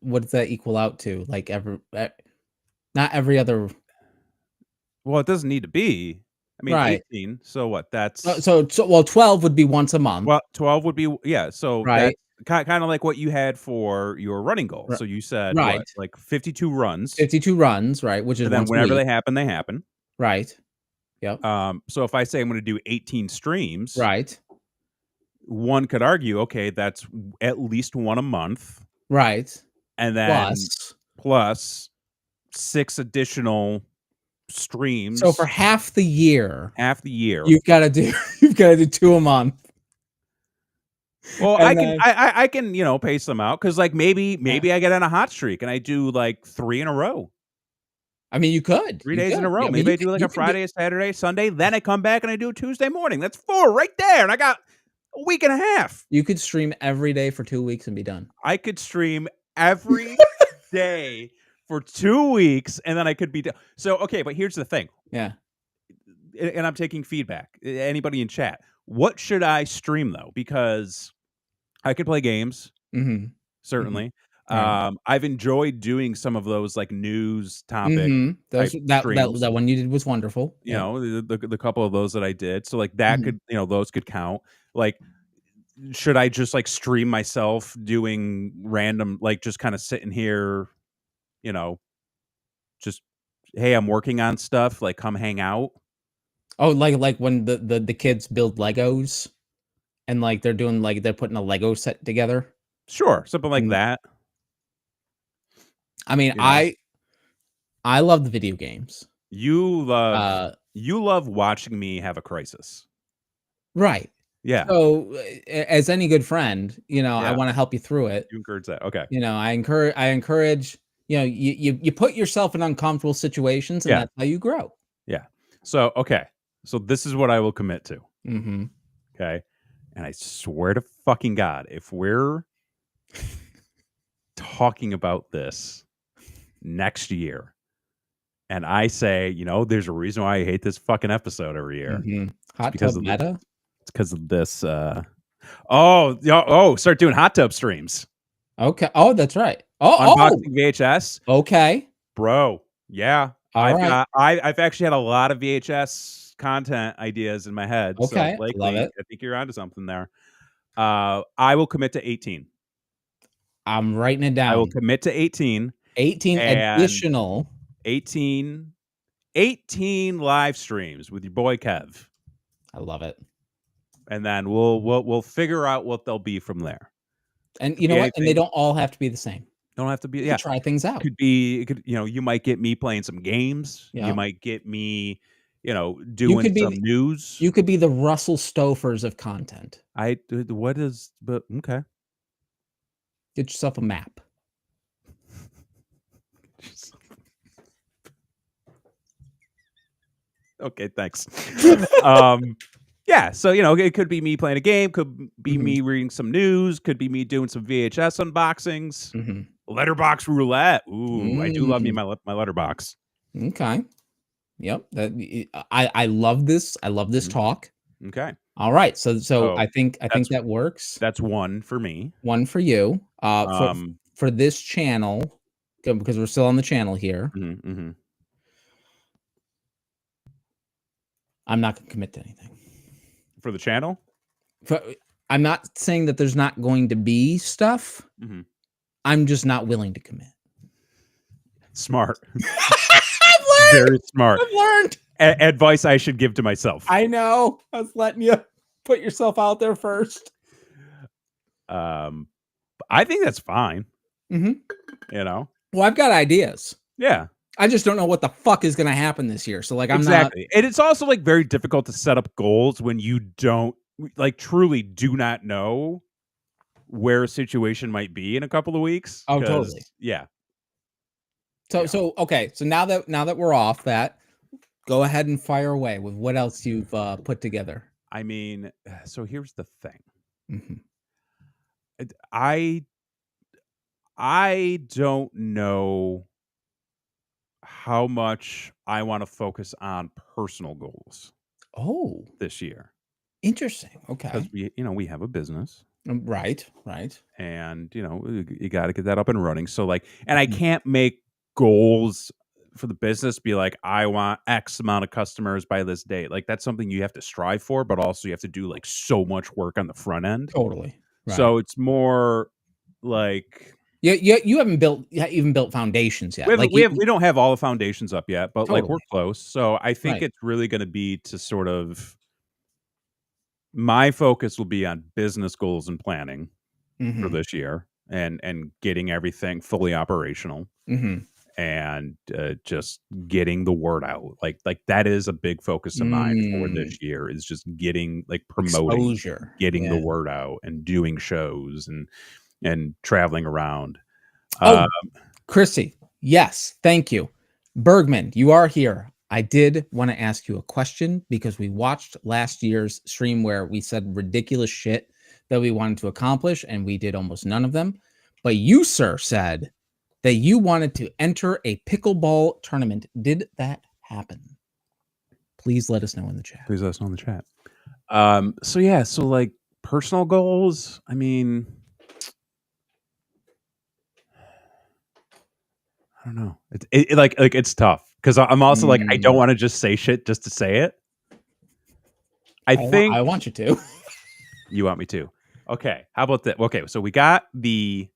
what does that equal out to? Like not every other. Well, it doesn't need to be. I mean, Right. 18. So what? That's So well, 12 would be once a month. well, 12 would be So Right. that's kind of like what you had for your running goal. So you said Right. what, like 52 runs. 52 runs, right? Which is And then once a whenever week. they happen, they happen. Right. Yep. So if I say I'm going to do 18 streams, Right. one could argue, okay, that's at least one a month. Right. And then plus 6 additional streams. So for half the year, you've got to do 2 a month. Well, I can pace them out because like maybe I get on a hot streak and I do like 3 in a row. I mean, you could 3 days in a row. Yeah, maybe I do like a Friday, a Saturday, Sunday. Then I come back and I do a Tuesday morning. That's 4 right there, and I got a week and a half. You could stream every day for 2 weeks and be done. I could stream every day for 2 weeks, and then I could be done. So okay, but here's the thing. Yeah. And I'm taking feedback. Anybody in chat, what should I stream though? Because I could play games. Mm-hmm. Certainly. Mm-hmm. Right. I've enjoyed doing some of those like news topic that one you did was wonderful. You know, the couple of those that I did. So like that could, those could count. Like, should I just like stream myself doing random, like just kind of sitting here, just, hey, I'm working on stuff, like come hang out. Oh, like when the kids build Legos and like they're putting a Lego set together. Sure. Something like that. I mean, I love the video games. You love watching me have a crisis. Right. Yeah. So as any good friend, I want to help you through it. You encourage that. Okay. I encourage, you put yourself in uncomfortable situations and that's how you grow. Yeah. So, okay. So this is what I will commit to. Mm-hmm. Okay. And I swear to fucking God, if we're talking about this next year and I say, there's a reason why I hate this fucking episode every year. Mm-hmm. Hot tub meta? It's because of this. Start doing hot tub streams. Okay. Oh, that's right. Unboxing VHS. Okay. Bro. Yeah. I've actually had a lot of VHS content ideas in my head. Okay. So likely, love it. I think you're onto something there. I will commit to 18. I'm writing it down. I will commit to 18. 18 additional. 18 live streams with your boy Kev. I love it. And then we'll figure out what they'll be from there. And you know what? And they don't all have to be the same. Don't have to be. Yeah. Try things out. You might get me playing some games. Yeah. You might get me, doing some news. You could be the Russell Stofers of content. Okay. Get yourself a map. Okay, thanks. Yeah, so it could be me playing a game, could be me reading some news, could be me doing some VHS unboxings, letterbox roulette. Ooh, I do love me my letterbox. Okay. Yep. I love this. I love this talk. Okay. All right. So I think that works. That's one for me. One for you. For this channel, because we're still on the channel here. Mm-hmm. I'm not going to commit to anything. For the channel? I'm not saying that there's not going to be stuff. Mm-hmm. I'm just not willing to commit. Smart. I've learned. Very smart. I've learned. Advice I should give to myself. I know. I was letting you put yourself out there first. I think that's fine. Mm-hmm. Well, I've got ideas. Yeah. I just don't know what the fuck is going to happen this year. So I'm exactly. And it's also like very difficult to set up goals when you don't truly do not know where a situation might be in a couple of weeks. Oh, totally. Yeah. So okay. So now that we're off that, Go ahead and fire away with what else you've put together. I mean, so here's the thing. Mm-hmm. I don't know how much I want to focus on personal goals this year. Interesting. Because Okay. we have a business. Right. And you got to get that up and running. So and I Mhm. can't make goals for the business be like, I want X amount of customers by this date. Like that's something you have to strive for, but also you have to do so much work on the front end. Totally. Right. So it's more like You haven't even built foundations yet. we don't have all the foundations up yet, but we're Totally. close. So I think Right. it's really going to be to sort of my focus will be on business goals and planning for Mm-hmm. this year and getting everything fully operational. Mm-hmm. And just getting the word out. Like that is a big focus of mine for this year is just getting promoting, Exposure. getting the Yeah. word out and doing shows and traveling around. Oh, Chrissy. Yes. Thank you. Bergman, you are here. I did want to ask you a question because we watched last year's stream where we said ridiculous shit that we wanted to accomplish and we did almost none of them. But you, sir, said that you wanted to enter a pickleball tournament. Did that happen? Please let us know in the chat. Please let us know in the chat. So personal goals, I mean, I don't know. It's tough because I'm also I don't want to just say shit just to say it. I want you to. You want me to? Okay. How about that? Okay, so we've got the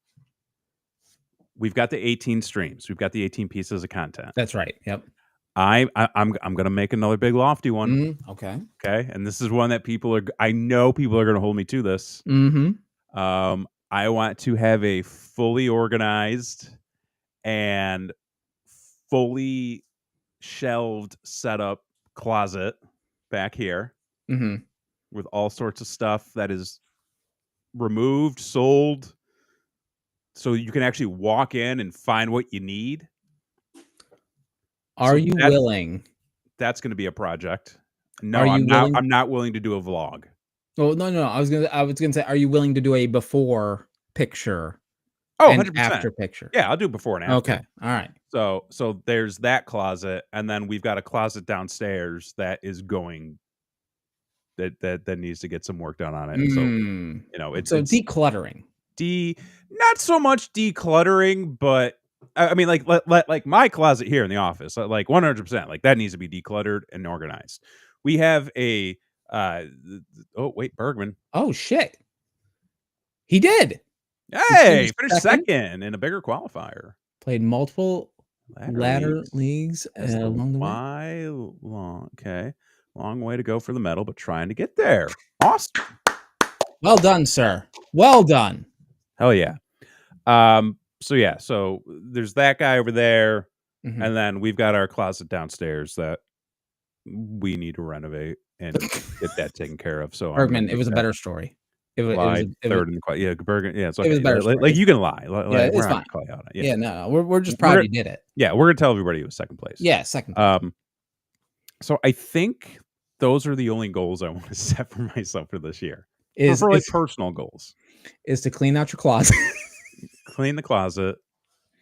18 streams. We've got the 18 pieces of content. That's right. Yep. I'm gonna make another big lofty one. Okay. Okay, and this is one that I know people are gonna hold me to this. I want to have a fully organized and fully shelved setup closet back here with all sorts of stuff that is removed, sold, so you can actually walk in and find what you need. Are you willing? That's going to be a project. No, I'm not. I'm not willing to do a vlog. Oh no. I was gonna say, are you willing to do a before picture? Oh, and 100%. After picture. Yeah, I'll do before and after. Okay. All right. So there's that closet, and then we've got a closet downstairs that is going that needs to get some work done on it. And so it's decluttering. Not so much decluttering, but I mean like my closet here in the office, 100%, like that needs to be decluttered and organized. We have a oh wait, Bergman. Oh shit. He did. Hey, finished second in a bigger qualifier. Played multiple ladder leagues along the way. Okay. Long way to go for the medal, but trying to get there. Awesome. Well done, sir. Well done. Hell yeah. So there's that guy over there, and then we've got our closet downstairs that we need to renovate and get that taken care of. So Bergman, it was a better story. It was third in the yeah, Bergman. Yeah, it's okay. It was better. Like you can lie. Yeah, it's fine. Yeah, no, we're just proud you did it. Yeah, we're gonna tell everybody it was second place. Yeah, second place. So I think those are the only goals I want to set for myself for this year. For personal goals, is to clean out your closet. Clean the closet.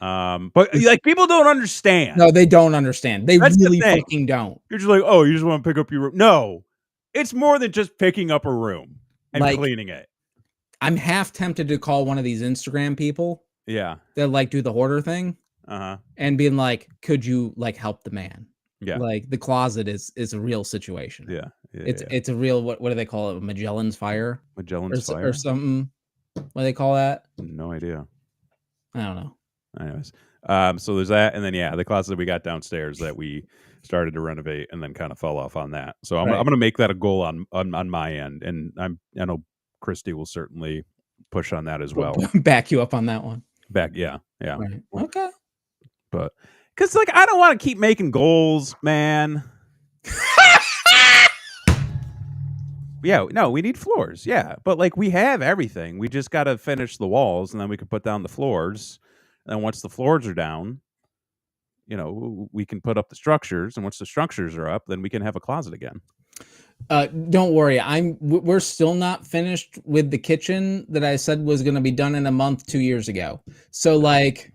But people don't understand. No, they don't understand. They really fucking don't. You're just like, oh, you just want to pick up your room. No, it's more than just picking up a room and cleaning it. I'm half tempted to call one of these Instagram people. Yeah. That do the hoarder thing. And being like, could you help the man? Yeah. The closet is a real situation. Yeah. It's a real, what do they call it? Magellan's fire? Fire? Or something. What do they call that? No idea. I don't know. Anyways. So there's that, and then the closet that we got downstairs that we started to renovate and then kind of fell off on that. So I'm gonna make that a goal on my end, and I know Christy will certainly push on that as well. Back you up on that one. Yeah. Right. Okay. But because I don't want to keep making goals, man. Yeah, no, we need floors. Yeah, but we have everything. We just got to finish the walls, and then we can put down the floors. And then once the floors are down, we can put up the structures, and once the structures are up, then we can have a closet again. Don't worry. We're still not finished with the kitchen that I said was going to be done in a month 2 years ago. So like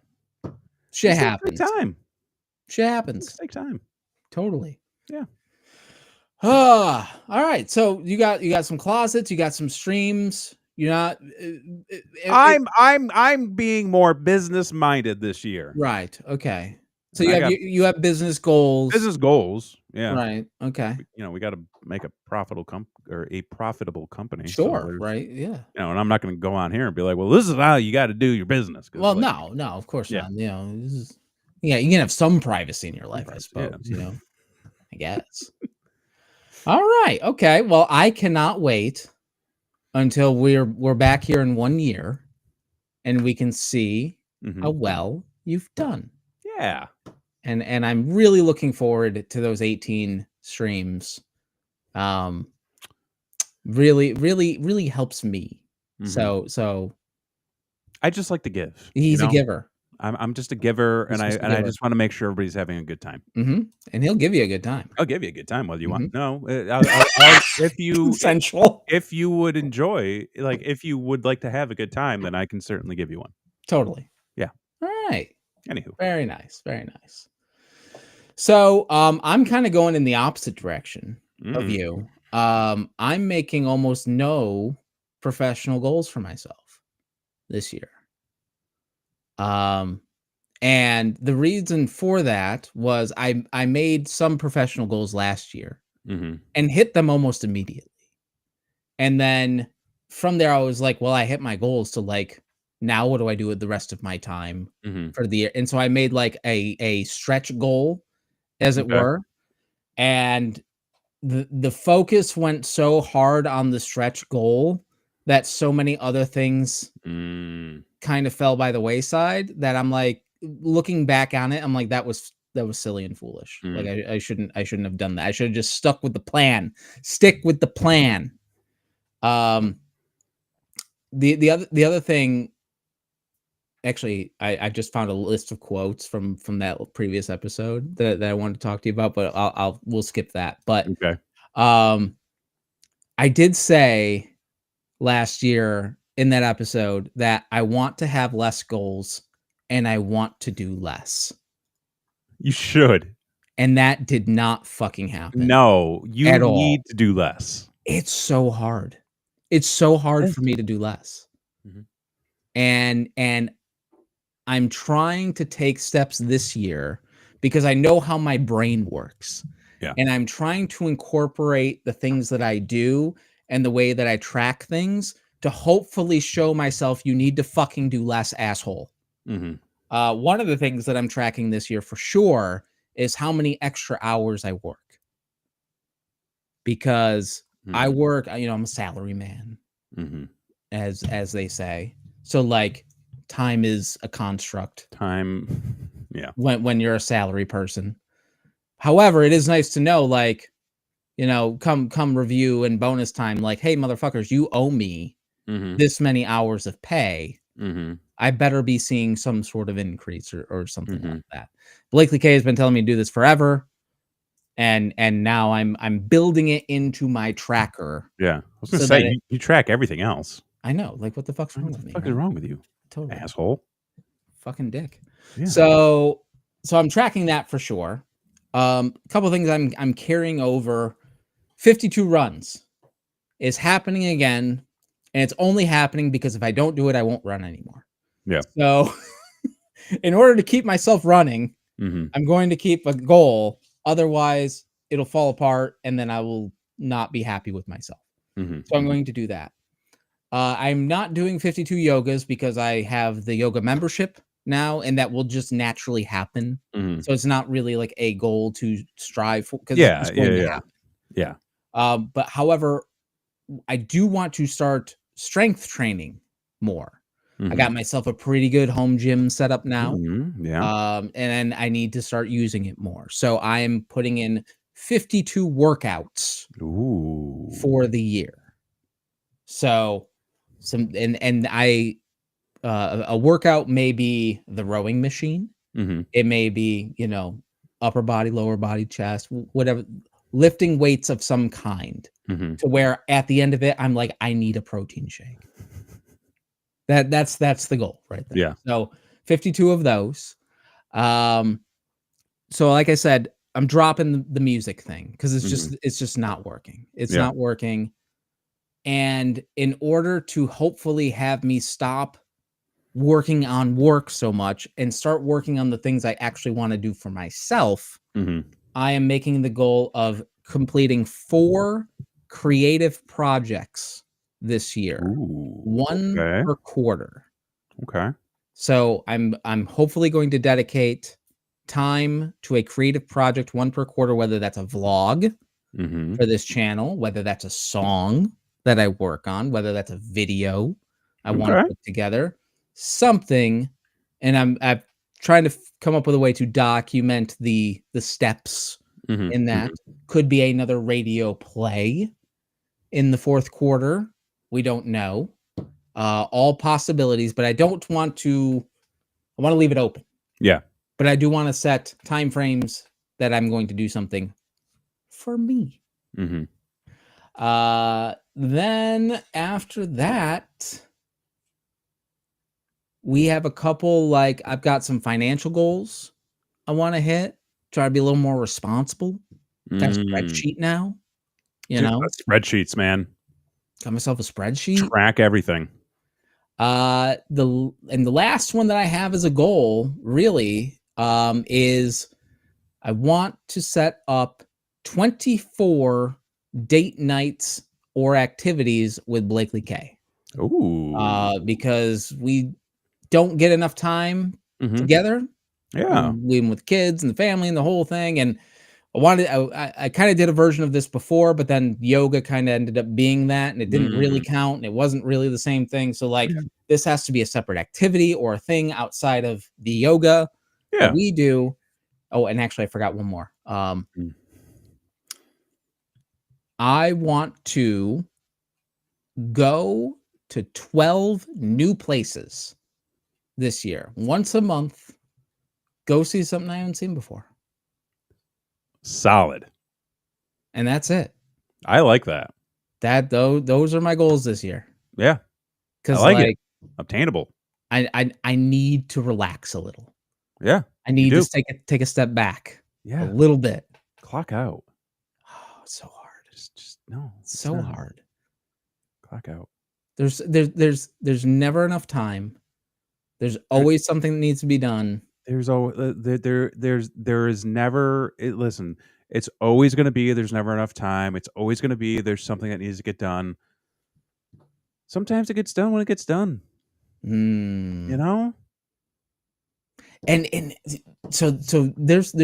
shit These things happens. take time. Shit happens. Things take time. Totally. Yeah. All right. So you got some closets, you got some streams. You're not I'm being more business minded this year. right. Okay. So And I got you have business goals. business goals. Yeah. Right. Okay. We got to make a profitable company. So Sure. there's, Right. Yeah. and I'm not going to go on here and be like, well, this is how you got to do your business. Well, like, no, of course yeah. not. This is you can have some privacy in your life, I Yeah. suppose, I guess. All right. Okay. Well, I cannot wait until we're back here in 1 year and we can see how well you've done. Yeah. And I'm really looking forward to those 18 streams. Really helps me. So I just like to give. he's a giver. I'm just a giver, He's and just a I giver. just want to make sure everybody's having a good time. And he'll give you a good time. I'll give you a good time whether you want. No, if you Consensual. if you would enjoy, like if you would like to have a good time, then I can certainly give you one. Totally. Yeah. All right. Anywho, very nice. Very nice. So I'm kind of going in the opposite direction of you. I'm making almost no professional goals for myself this year. And the reason for that was I made some professional goals last year and hit them almost immediately. And then from there, I was like, well, I hit my goals. So like, now what do I do with the rest of my time for the year? And so I made like a stretch goal, as it were. And the focus went so hard on the stretch goal that so many other things kind of fell by the wayside that I'm like, looking back on it, I'm like, that was silly and foolish. Like I shouldn't have done that. I should have just stuck with the plan. Stick with the plan. The other thing, actually, I just found a list of quotes from that previous episode that I wanted to talk to you about, but we'll skip that. But I did say last year in that episode that I want to have less goals and I want to do less. You should. And that did not fucking happen. No, you need to do less. It's so hard. It's so hard for me to do less. And I'm trying to take steps this year because I know how my brain works. Yeah. And I'm trying to incorporate the things that I do and the way that I track things to hopefully show myself you need to fucking do less, asshole. One of the things that I'm tracking this year for sure is how many extra hours I work. Because I work, I'm a salary man, as they say. So like time is a construct. Time, yeah. When you're a salary person. However, it is nice to know, like, come review and bonus time, like, hey, motherfuckers, you owe me this many hours of pay. I better be seeing some sort of increase or something like that. Blakely K has been telling me to do this forever. And now I'm building it into my tracker. Yeah. I was gonna say you track everything else. I know. Like, what the fuck's wrong with me? What the fuck is wrong with you? Totally. Asshole. Fucking dick. Yeah. So I'm tracking that for sure. A couple of things I'm carrying over. 52 runs is happening again, and it's only happening because if I don't do it, I won't run anymore. Yeah. So in order to keep myself running, I'm going to keep a goal. Otherwise, it'll fall apart, and then I will not be happy with myself. So I'm going to do that. I'm not doing 52 yogas because I have the yoga membership now, and that will just naturally happen. So it's not really like a goal to strive for. Yeah. But however, I do want to start strength training more. I got myself a pretty good home gym set up now. And then I need to start using it more. So I am putting in 52 workouts for the year. So a workout may be the rowing machine. It may be, upper body, lower body, chest, whatever, lifting weights of some kind to where at the end of it, I'm like, I need a protein shake. That's the goal right there. Yeah. So 52 of those. Um, so like I said, I'm dropping the music thing because it's just not working. It's Yeah. not working. And in order to hopefully have me stop working on work so much and start working on the things I actually want to do for myself, I am making the goal of completing 4 creative projects this year, Ooh, 1 okay. per quarter. Okay. So I'm hopefully going to dedicate time to a creative project, 1 per quarter, whether that's a vlog Mhm. for this channel, whether that's a song that I work on, whether that's a video I wanna Okay. put together, something, and I'm trying to come up with a way to document the steps Mhm. in that. Mhm. Could be another radio play in the 4th quarter, we don't know. All possibilities, but I wanna leave it open, Yeah. but I do wanna set time frames that I'm going to do something for me. Mhm. Then after that, we have a couple, like, I've got some financial goals I wanna hit, try to be a little more responsible. Got a Mm. spreadsheet now, you Dude, know? spreadsheets, man. Got myself a spreadsheet. Track everything. The last one that I have as a goal really, is I want to set up 24 date nights or activities with Blakely K. Ooh. Because we don't get enough time Mhm. together, Yeah. even with kids and the family and the whole thing. And I kind of did a version of this before, but then yoga kind of ended up being that, and it didn't really Mm. count, and it wasn't really the same thing. So like, Yeah. this has to be a separate activity or a thing outside of the yoga that Yeah. we do. Oh, and actually, I forgot one more. Mm. I want to go to 12 new places this year, once a month. Go see something I haven't seen before, Solid. and that's it. I like that. Those are my goals this year. Yeah. I Cause like it. like, Obtainable. I need to relax a little. Yeah. I You need to do. take a step back a Yeah. little bit. Clock out. Oh, it's so hard. Just no, it's So not. hard. Clock out. There's never enough time. There's There always something that needs to be done. there's al there is never listen, it's always gonna be there's never enough time. It's always gonna be there's something that needs to get done. Sometimes it gets done when it gets done, you Mm. know? And so there's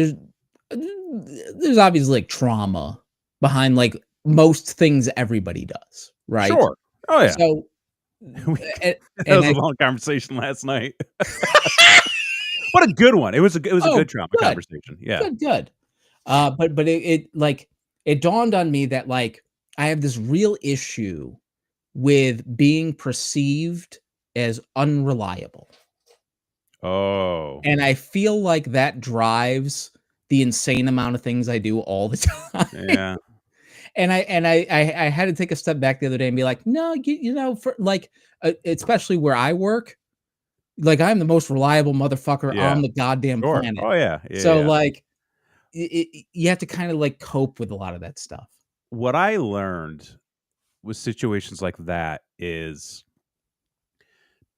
obviously like trauma behind like most things everybody does, right? Sure. Oh, yeah. So We and, that and was a I long conversation last night. What a good one. It was a oh good trauma good, conversation. Yeah. good. But it dawned on me that like I have this real issue with being perceived as unreliable. Oh. And I feel like that drives the insane amount of things I do all the time. Yeah. And I had to take a step back the other day and be like, no, for like, especially where I work, like I'm the most reliable motherfucker Yeah. on the goddamn Sure. planet. Oh, yeah. Yeah, So yeah. like, you have to kind of like cope with a lot of that stuff. What I learned with situations like that is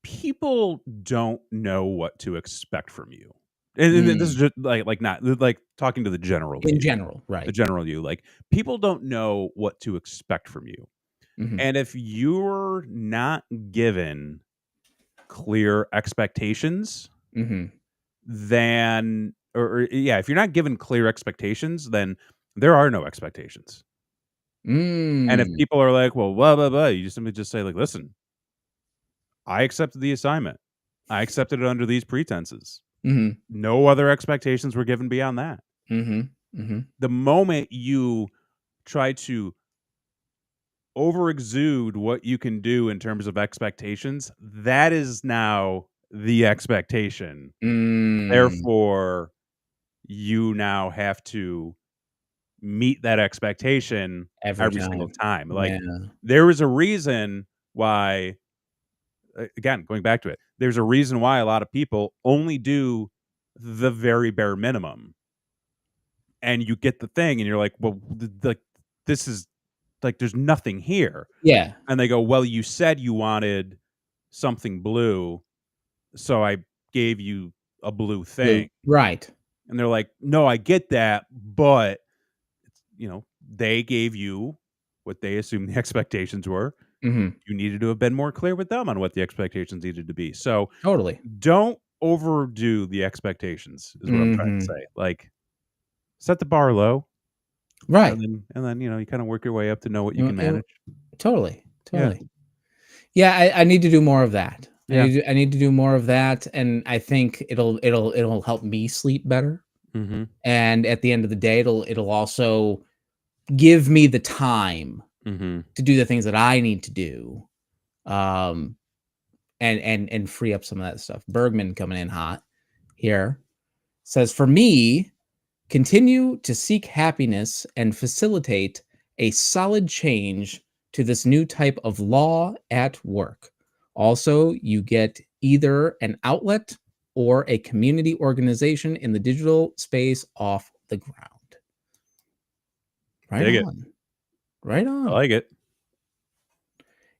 people don't know what to expect from you. And this is Mm, just like not like talking to the general in you. general, The right? general you, like, people don't know what to expect from you. Hmm. And if you're not given clear expectations, Hmm. then yeah, if you're not given clear expectations, then there are no expectations. And if Mm. people are like, "Well, blah, blah, blah," you just simply just say, like, "Listen, I accepted the assignment. I accepted it under these pretenses. Mhm. No other expectations were given beyond that." Mhm. Mhm. The moment you try to over exude what you can do in terms of expectations, that is now the expectation. Mm. Therefore, you now have to meet that expectation Every every single time. time. Like, Yeah. there was a reason why again, going back to it, there's a reason why a lot of people only do the very bare minimum. And you get the thing and you're like, "Well, like, this is like, there's nothing here." Yeah. And they go, "Well, you said you wanted something blue, so I gave you a blue thing." Blue. Right. And they're like, "No, I get that, but, they gave you what they assumed the expectations were. Mhm. You needed to have been more clear with them on what the expectations needed to be." So, Totally. don't overdo the expectations is what I'm trying to Mhm. say. Like, set the bar low, Right. and then, you kinda work your way up to know what you can You manage. totally, Yeah. totally. Yeah, I need to do more of that. Yeah. I need to do more of that, and I think it'll help me sleep better, Mhm. and at the end of the day, it'll also give me the time Mhm. to do the things that I need to do, um, and free up some of that stuff. Bergman coming in hot here says, "For me, continue to seek happiness and facilitate a solid change to this new type of law at work. Also, you get either an outlet or a community organization in the digital space off the ground." Right Dig it. on. Right I on. like it.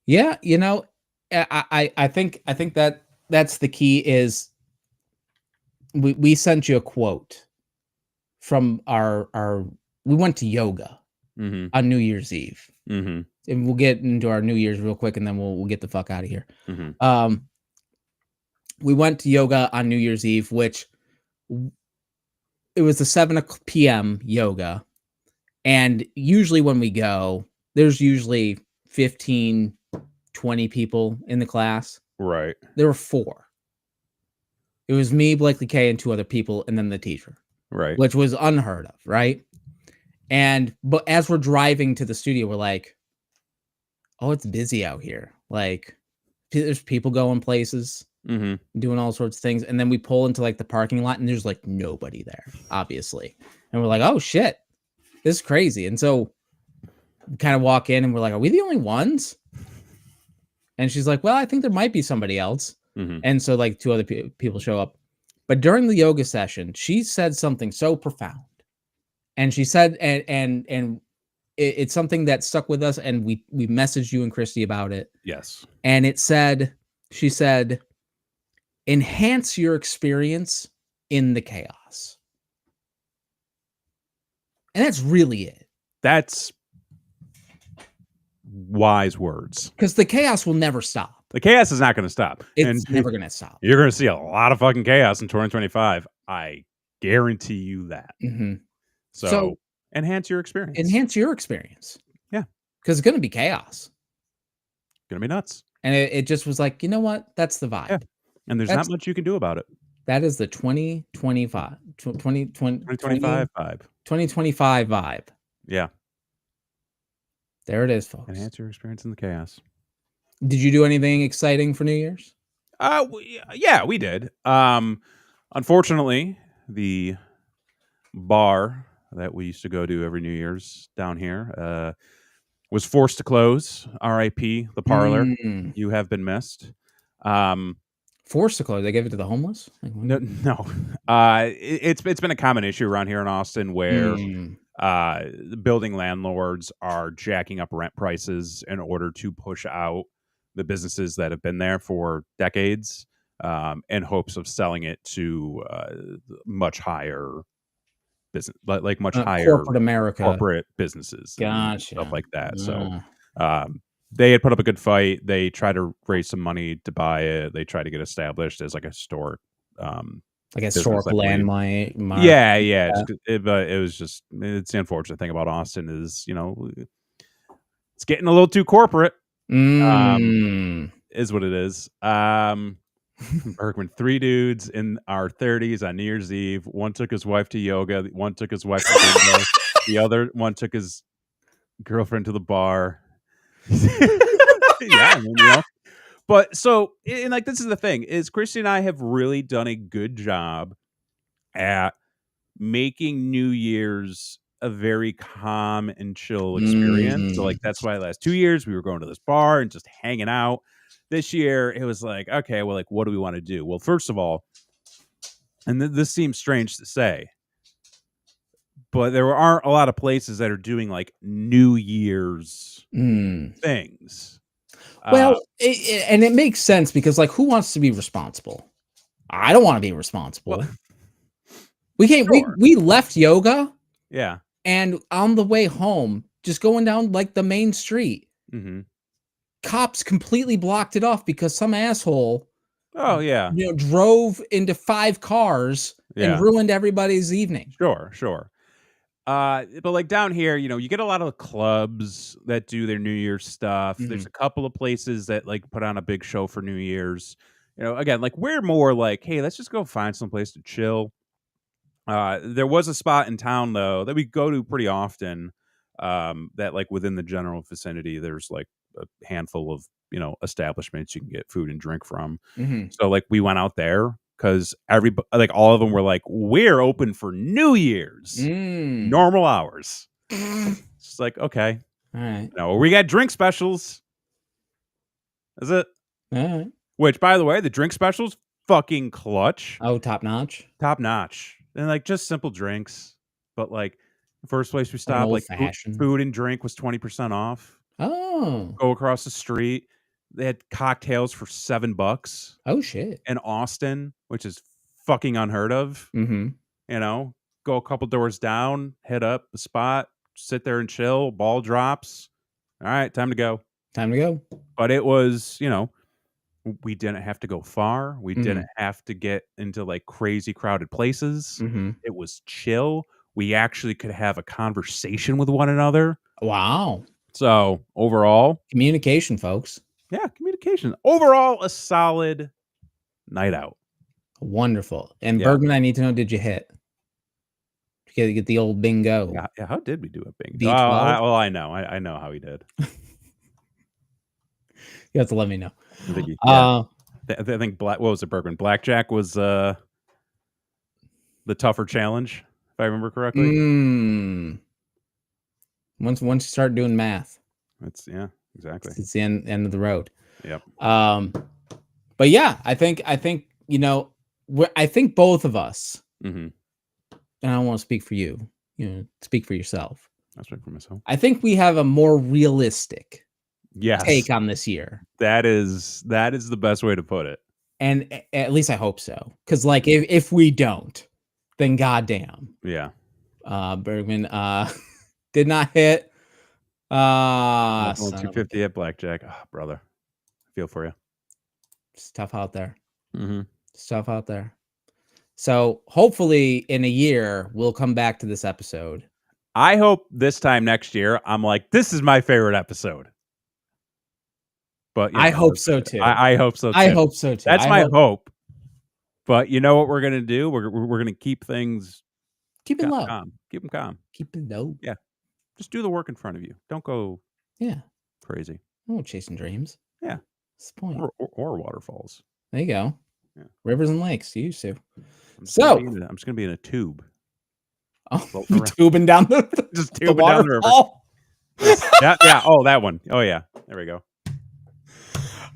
Yeah, I think that that's the key is we sent you a quote from our we went to yoga Mhm. on New Year's Eve. Mhm. And we'll get into our New Year's real quick, and then we'll get the fuck out of here. Mhm. Um, we went to yoga on New Year's Eve, which it was the 7 p.m. yoga, and usually when we go, there's usually 15, 20 people in the class. Right. There were four. It was me, Blakely K, and two other people, and then the teacher, Right. which was unheard of, right? But as we're driving to the studio, we're like, "Oh, it's busy out here. Like, there's people going places, Mhm. doing all sorts of things." And then we pull into like the parking lot and there's like nobody there, obviously. And we're like, "Oh shit, this is crazy." And so we kind of walk in and we're like, "Are we the only ones?" And she's like, "Well, I think there might be somebody else." Mhm. And so like two other people show up. But during the yoga session, she said something so profound. And she said, and it's something that stuck with us. And we messaged you and Christy about it. Yes. And she said, "Enhance your experience in the chaos." And that's really it. That's wise words. Because the chaos will never stop. The chaos is not gonna stop, and It's never gonna stop. you're gonna see a lot of fucking chaos in 2025. I guarantee you that. Mhm. So, So, enhance your experience. enhance your experience. Yeah. Because it's gonna be chaos. Gonna be nuts. And it just was like, you know what? That's the Yeah. vibe. And there's not That's much you can do about it. that is the 2025 2025 vibe. 2025 vibe. Yeah. There it is, folks. Enhance your experience in the chaos. Did you do anything exciting for New Year's? Yeah, we did. Unfortunately, the bar that we used to go to every New Year's down here was forced to close. R.I.P. the parlor. Mm. You have been missed. Um, Forced to close. They gave it to the homeless? Like, no, no. It's been a common issue around here in Austin where Mm. building landlords are jacking up rent prices in order to push out the businesses that have been there for decades, in hopes of selling it to much higher business, like much higher Corporate America. corporate businesses and stuff Gotcha. like that. So Uh, they had put up a good fight. They tried to raise some money to buy it. They tried to get established as like a historic like a business, I historical believe. landmark. Yeah, yeah. Yeah. But it was just it's the unfortunate thing about Austin is it's getting a little too corporate. Mm. Is what it is. Bergman, three dudes in our 30s on New Year's Eve. One took his wife to yoga. One took his wife to bingo. The other one took his girlfriend to the bar. Yeah, I mean, But so, and like, this is the thing, is Christy and I have really done a good job at making New Year's a very calm and chill experience. So like, that's why the last 2 years we were going to this bar and just hanging out. This year it was like, okay, well, like, what do we want to do? Well, first of all, and this seems strange to say, but there aren't a lot of places that are doing like New Year's things. Well, and it makes sense because, like, who wants to be responsible? I don't want to be responsible. Well, we can't. Sure. We left yoga. Yeah. And on the way home, just going down like the main street, cops completely blocked it off because some asshole, oh yeah, drove into 5 cars and ruined everybody's evening. Sure. But like down here, you get a lot of clubs that do their New Year's stuff. There's a couple of places that like put on a big show for New Year's. Again, like we're more like, hey, let's just go find some place to chill. There was a spot in town though that we go to pretty often. That like within the general vicinity, there's like a handful of establishments you can get food and drink from. So like we went out there because like all of them were like, we're open for New Year's, normal hours. It's like, okay, all right. No, we got drink specials. Is it? All right. Which, by the way, the drink specials fucking clutch. Oh, top notch. And like just simple drinks. But like the first place we stopped, like food and drink was 20% off. Oh. Go across the street. They had cocktails for $7. Oh shit. In Austin, which is fucking unheard of. Go a couple doors down, hit up the spot, sit there and chill, ball drops. All right, time to go. But it was, we didn't have to go far. We didn't have to get into like crazy crowded places. It was chill. We actually could have a conversation with one another. Wow. So overall, communication, folks. Yeah, communication. Overall, a solid night out. Wonderful. And Bergman, I need to know, did you hit? Get the old bingo. Yeah, how did we do a bingo? B12? I know. I know how he did. You have to let me know. I think what was it, Bergman? Blackjack was the tougher challenge, if I remember correctly. Once you start doing math. Exactly. It's the end of the road. Yep. But yeah, I think I think both of us, and I don't want to speak for you, speak for yourself. I'll speak for myself. I think we have a more realistic take on this year. That is the best way to put it. And at least I hope so. Because like if we don't, then goddamn. Yeah. Bergman did not hit. 250 at blackjack. Oh, brother. I feel for you. It's tough out there. It's tough out there. So hopefully in a year we'll come back to this episode. I hope this time next year I'm like, this is my favorite episode. But I hope so too. I hope so too. I hope so too. That's my hope. But you know what we're gonna do? We're gonna keep things low. Calm. Keep them calm. Keep it low. Yeah. Just do the work in front of you. Don't go crazy. Oh, chasing dreams. Yeah. That's the point. Or waterfalls. There you go. Yeah. Rivers and lakes. You used to. I'm just gonna be in a tube. Oh, tubing down the just tubing down the river. Yeah. Oh, that one. Oh yeah. There we go.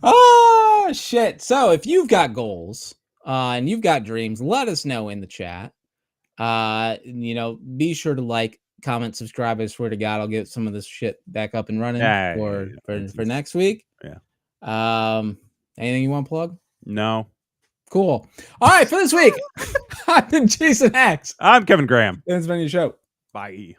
Oh shit. So if you've got goals and you've got dreams, let us know in the chat. Be sure to like, comment, subscribe. I swear to God, I'll get some of this shit back up and running for next week. Yeah. Anything you want to plug? No. Cool. All right, for this week, I've been Jason X. I'm Kevin Graham. And it's been your show. Bye.